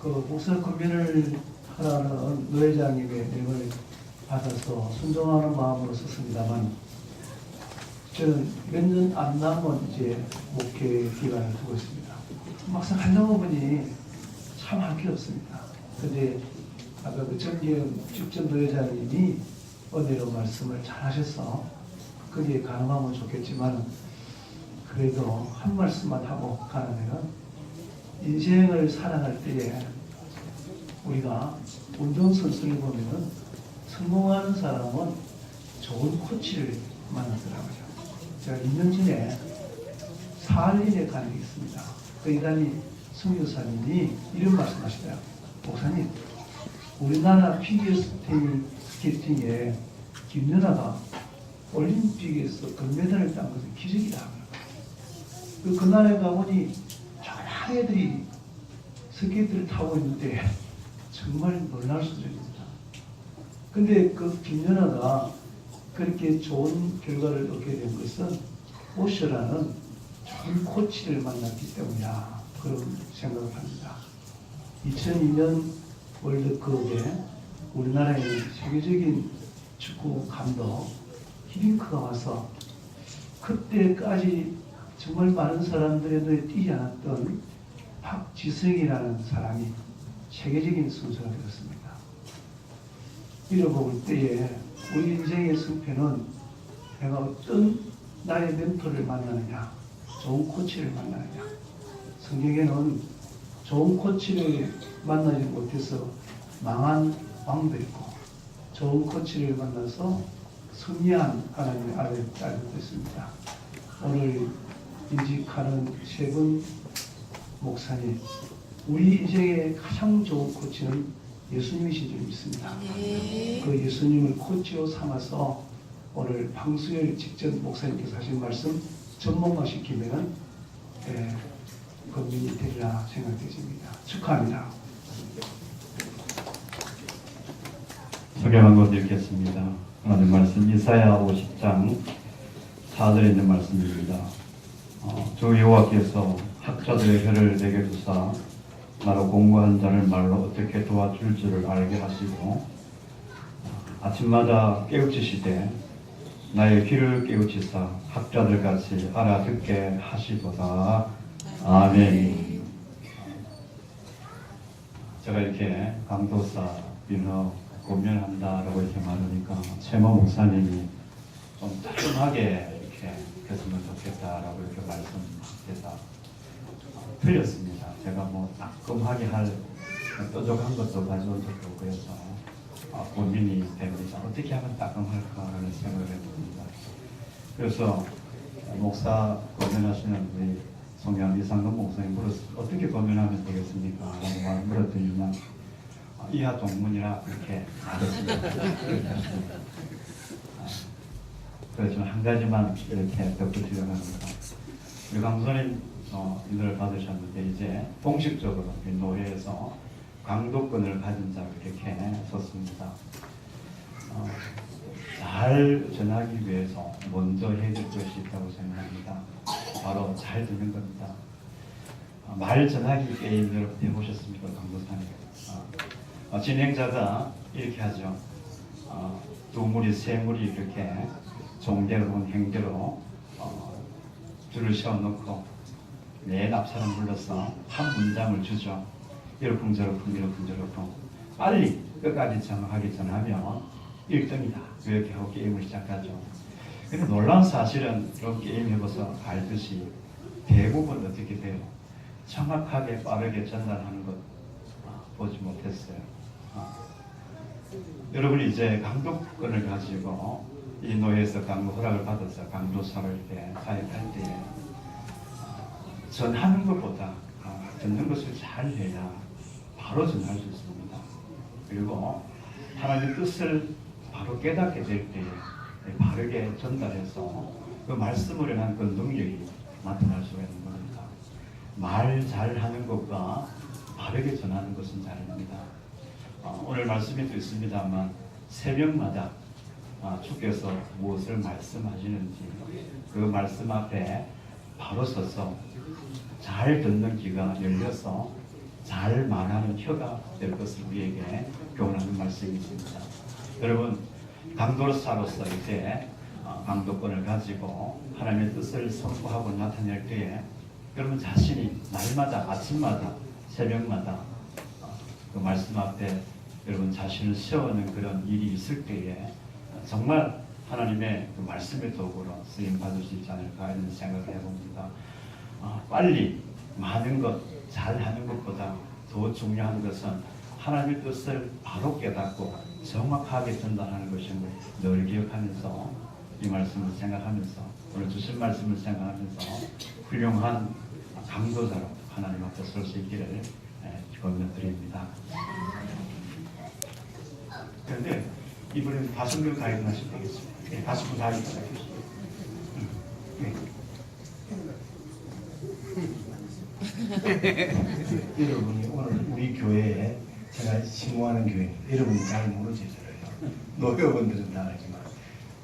[SPEAKER 9] 그 목사 권면을 하라는 노회장님의 명을 받아서 순종하는 마음으로 썼습니다만, 저는 몇 년 안 남은 이제 목회 기간을 두고 있습니다. 막상 하려고 보니 참 할 게 없습니다. 근데 아까 그 정기영 직전 노회장님이 은혜로 말씀을 잘 하셔서 그게 가능하면 좋겠지만, 그래도 한 말씀만 하고 가라면, 인생을 살아갈 때에 우리가 운동선수를 보면은 성공하는 사람은 좋은 코치를 만나더라고요. 제가 2년 전에 사할린에 간 게 있습니다. 그 이단이 성교사님이 이런 말씀하시더라고요. 목사님, 우리나라 피겨스케이팅에 김연아가 올림픽에서 금메달을 딴 것은 기적이다. 그날에 가보니 저런 애들이 스케이트를 타고 있는데 정말 놀랄 수준입니다. 근데 그 김연아가 그렇게 좋은 결과를 얻게 된 것은 오셔라는 좋은 코치를 만났기 때문이다. 그런 생각을 합니다. 2002년 월드컵에 우리나라의 세계적인 축구 감독 히딩크가 와서 그때까지 정말 많은 사람들의 눈에 띄지 않았던 박지성이라는 사람이 세계적인 선수가 되었습니다. 잃어볼 때에 우리 인생의 승패는 내가 어떤 나의 멘토를 만나느냐, 좋은 코치를 만나느냐. 성경에는 좋은 코치를 만나지 못해서 망한 왕도 있고 좋은 코치를 만나서 승리한 하나님의 아들을 알고 있습니다. 오늘 인직하는 세 분 목사님, 우리 인생의 가장 좋은 코치는 예수님이신 줄 믿습니다. 그 예수님을 코치로 삼아서 오늘 방수열 직전 목사님께서 하신 말씀 전문화시키면은 권민이 되리라 생각되십니다. 축하합니다.
[SPEAKER 10] 소개 한번 읽겠습니다. 하나님 말씀 이사야 50장 4절에 있는 말씀입니다. 주 여호와께서 학자들의 혀를 내게 주사 나로 공부한 자를 말로 어떻게 도와줄 줄을 알게 하시고 아침마다 깨우치시되 나의 귀를 깨우치사 학자들 같이 알아듣게 하시도다. 아멘. 제가 이렇게 강도사 민호 고면한다라고 이렇게 말하니까 최모 목사님이 좀 따끔하게 이렇게 했으면 좋겠다라고 이렇게 말씀해서 틀렸습니다. 제가 뭐 따끔하게 할 뾰족한 것도 가져온 적도 없고 해서 고민이 됩니다. 어떻게 하면 따끔할까라는 생각을 해봅니다. 그래서 목사 고면하시는 우리 송양 이상근 목사님 물었어요. 어떻게 고면하면 되겠습니까? 라고 물었더니만 이하 동문이라 그렇게 말했습니다. 그래서 한 가지만 이렇게 덧붙이려고 합니다. 우리 강소님 인도를 받으셨는데 이제 공식적으로 노회에서 강도권을 가진 자를 이렇게 섰습니다. 잘 전하기 위해서 먼저 해야 될 것이 있다고 생각합니다. 바로 잘 듣는 겁니다. 말 전하기 게임 여러분 해보셨습니까? 강도사님. 진행자가 이렇게 하죠. 두 무리, 세 무리 이렇게 종대로 본 행대로 줄을 세워놓고 맨 앞사람 불러서 한 문장을 주죠. 이러쿵 저러쿵 이러쿵 저러쿵 빨리 끝까지 정확하게 전하면 1등이다. 이렇게 하고 게임을 시작하죠. 근데 놀라운 사실은 이런 게임 해봐서 알듯이 대부분 어떻게 돼요? 정확하게 빠르게 전달하는 것 보지 못했어요. 여러분이 이제 강도권을 가지고 이 노예에서 강도 허락을 받아서 강도사를 이렇게 사역할 때 전하는 것보다 듣는 것을 잘 해야 바로 전할 수 있습니다. 그리고 하나님의 뜻을 바로 깨닫게 될 때에 바르게 전달해서 그 말씀을 한 그 능력이 나타날 수가 있는 겁니다. 말 잘하는 것과 바르게 전하는 것은 다릅니다. 오늘 말씀이 또 있습니다만 새벽마다 주께서 무엇을 말씀하시는지 그 말씀 앞에 바로 서서 잘 듣는 귀가 열려서 잘 말하는 혀가 될 것을 우리에게 교훈하는 말씀이 있습니다. 여러분 강도사로서 이제 강도권을 가지고 하나님의 뜻을 선포하고 나타낼 때에 여러분 자신이 날마다 아침마다 새벽마다 그 말씀 앞에 여러분 자신을 세우는 그런 일이 있을 때에 정말 하나님의 그 말씀의 도구로 쓰임 받을 수 있지 않을까 이런 생각을 해봅니다. 빨리 많은 것 잘하는 것보다 더 중요한 것은 하나님의 뜻을 바로 깨닫고 정확하게 전달하는 것임을 늘 기억하면서 이 말씀을 생각하면서 오늘 주신 말씀을 생각하면서 훌륭한 강도자로 하나님 앞에 설 수 있기를 권면드립니다. 그런데 이번에는 5명 다 일어나시면 되겠습니다. 네, 5분 다 일어나십시오.
[SPEAKER 3] 여러분이 오늘 우리 교회에 제가 신고하는 교회 여러분이 잘 모르시잖아요. 노회원들은 다 알지만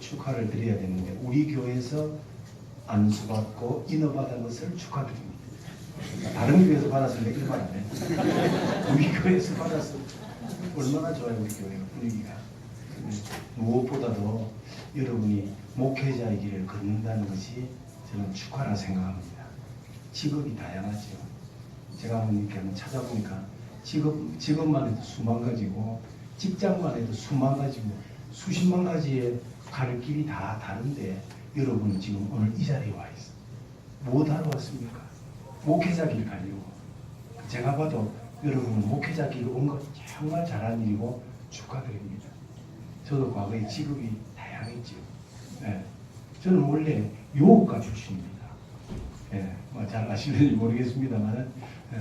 [SPEAKER 3] 축하를 드려야 되는데 우리 교회에서 안수받고 인허받은 것을 축하드립니다. 다른 교회에서 받았으면 일반 안 해. 우리 교회에서 받았어. 얼마나 좋아요 우리 교회 분위기가. 무엇보다도 여러분이 목회자의 길을 걷는다는 것이 저는 축하라 생각합니다. 직업이 다양하죠. 제가 한번 이렇게 한번 찾아보니까 직업만 해도 수만 가지고 직장만 해도 수만 가지, 수십만 가지의 갈 길이 다 다른데 여러분은 지금 오늘 이 자리에 와 있어. 뭐 하러 왔습니까? 목회자 길 가려고. 제가 봐도 여러분은 목회자 길 온 거 정말 잘한 일이고 축하드립니다. 저도 과거에 직업이 다양했죠. 예. 저는 원래 요업가 출신입니다. 예. 잘 아실는지 모르겠습니다만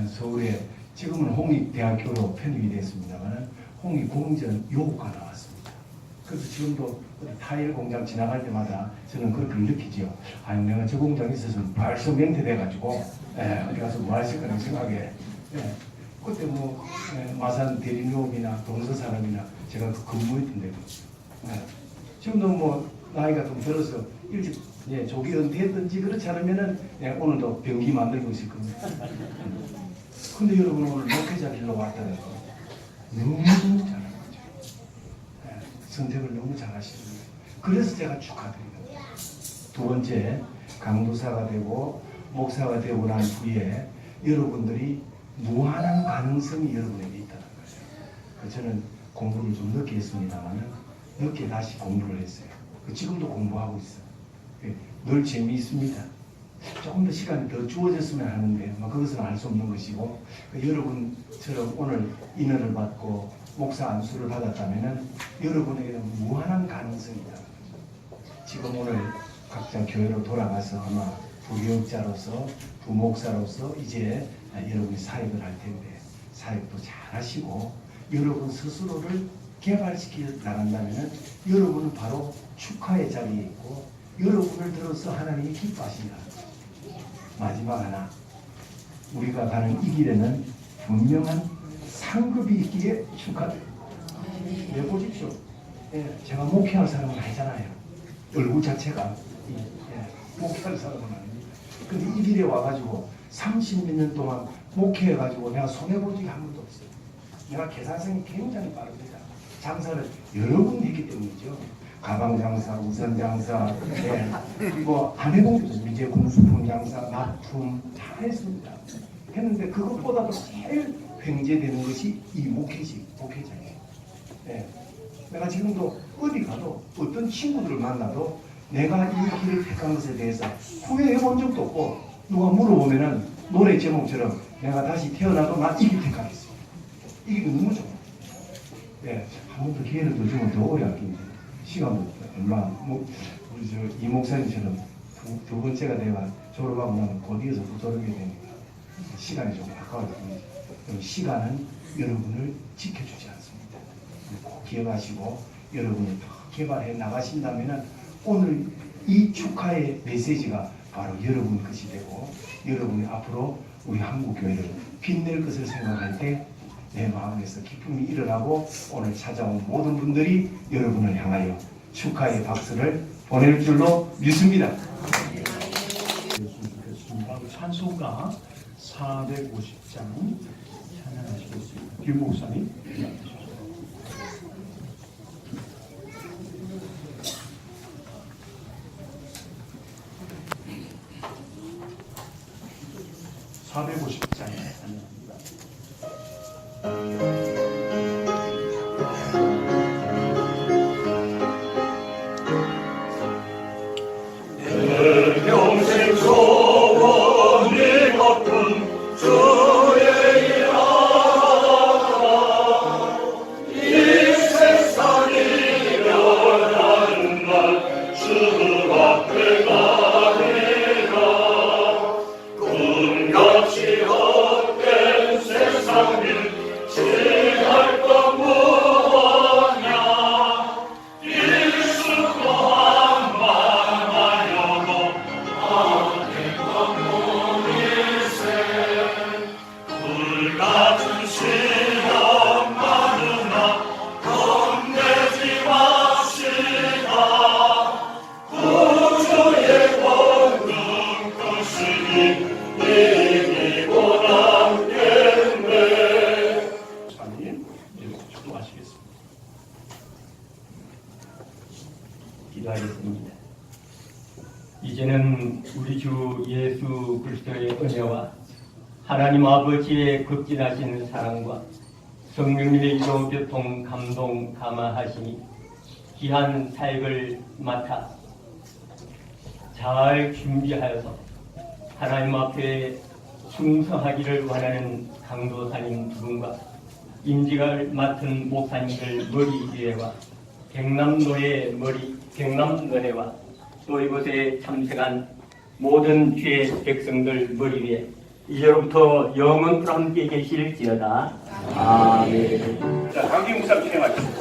[SPEAKER 3] 서울에 지금은 홍익대학교로 편입이 됐습니다만 홍익공전 요업가 나왔습니다. 그래서 지금도 타일 공장 지나갈 때마다 저는 그렇게 느끼죠. 아니 내가 저 공장에 있어서 벌써 멘트돼가지고 어디 가서 뭐 하실 거라는 생각에 그때 뭐 마산 대림요업이나 동서산업이나 제가 그 근무했던 데고 지금도 뭐 나이가 좀 들어서 일찍 조기 은퇴했든지 그렇지 않으면은 오늘도 병기 만들고 있을 겁니다. 근데 여러분 오늘 목회자 길로 왔다는 거 너무 잘한 거죠. 선택을 너무 잘하시는 거예요. 그래서 제가 축하드립니다. 두 번째, 강도사가 되고 목사가 되고 난 후에 여러분들이 무한한 가능성이 여러분에게 있다는 거죠. 저는 공부를 좀 늦게 했습니다만 늦게 다시 공부를 했어요. 지금도 공부하고 있어요. 늘 재미있습니다. 조금 더 시간이 더 주어졌으면 하는데 그것은 알 수 없는 것이고 여러분처럼 오늘 인연을 받고 목사 안수를 받았다면 여러분에게는 무한한 가능성이 있다는 거죠. 지금 오늘 각자 교회로 돌아가서 아마 부교육자로서 부목사로서 이제 여러분이 사역을 할 텐데 사역도 잘 하시고 여러분 스스로를 개발시켜 나간다면 여러분은 바로 축하의 자리에 있고 여러분을 들어서 하나님이 기뻐하신다. 마지막 하나, 우리가 가는 이 길에는 분명한 상급이 있기에 축하드립니다. 네, 보십시오. 제가 목회할 사람은 아니잖아요. 얼굴 자체가 목회할 사람은 아닙니다. 근데 이 길에 와가지고 30몇 년 동안 목회해가지고 내가 손해본 적이 한 번도 없어요. 내가 계산성이 굉장히 빠릅니다. 장사를 여러 번 했기 때문이죠. 가방 장사, 우산 장사, 뭐 안 해본 게 미제 공수품 장사, 납품 다 했습니다. 했는데 그것보다도 제일 횡재되는 것이 이 목회자예요. 내가 지금도 어디 가도 어떤 친구들을 만나도 내가 이 길을 택한 것에 대해서 후회해 본 적도 없고 누가 물어보면은 노래 제목처럼 내가 다시 태어나도 나 이 길 택하겠어. 이게 너무 좋아. 한 번 더 기회를 더 주면 더 오래 할텐데 시간도 얼마 우리 이 목사님처럼 두 번째가 내가 졸업하고 나면 곧 이어서 또 졸업이 되니까 시간이 좀 아까워집니다. 시간은 여러분을 지켜주지 않습니다. 꼭 기억하시고 여러분이 더 개발해 나가신다면 오늘 이 축하의 메시지가 바로 여러분 것이 되고 여러분이 앞으로 우리 한국교회를 빛낼 것을 생각할 때 내 마음에서 기쁨이 일어나고 오늘 찾아온 모든 분들이 여러분을 향하여 축하의 박수를 보낼 줄로 믿습니다.
[SPEAKER 9] 찬송가 450장 찬양하시겠습니다. 김 목사님. 450장에 찬양합니다.
[SPEAKER 7] 평생 소원이 같은 주의 일하다 이 세상이 변하는 날 주 앞에 가리라 꿈같이 헛된 세상을 지날 것 무엇냐 일수가 만만하여도 불같은 시험 많으나 겁내지 마시다 구주의 권능 크시니 이기고 남겠네.
[SPEAKER 9] 목사님 축도하시겠습니다.
[SPEAKER 11] 기도하겠습니다. 이제는 우리 주 예수 그리스도의 은혜와 하나님 아버지의 극진하신 사랑과 성령님의 이도 교통 감동 감화하시니 귀한 사역을 맡아 잘 준비하여서 하나님 앞에 충성하기를 원하는 강도사님 두 분과 임직을 맡은 목사님들 머리 위에와 경남노회와 또 이곳에 참석한 모든 주의 백성들 머리 위에 이제로부터 영원토록 함께 계실지어다. 아멘.
[SPEAKER 1] 자, 강기 목사 진행하겠습니다.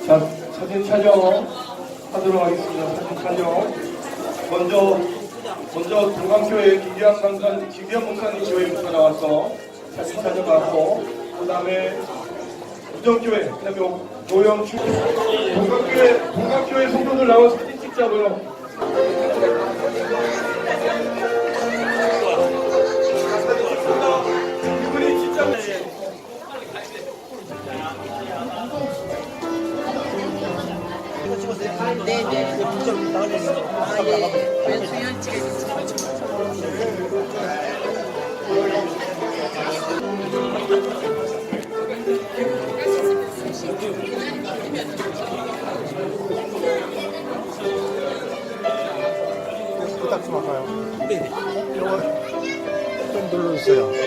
[SPEAKER 12] 자, 사진 촬영하도록 하겠습니다. 사진 촬영. 먼저 동강교회 김기현 목사님 교회부터 나와서 사진 촬영하고, 그 다음에 우정교회, 그 다음에 노영주 동강교회 성도들 나와서 사진 찍자고요. 이분이 진짜
[SPEAKER 3] 부탁 좀 할까요? 네. 이거 좀 눌러주세요.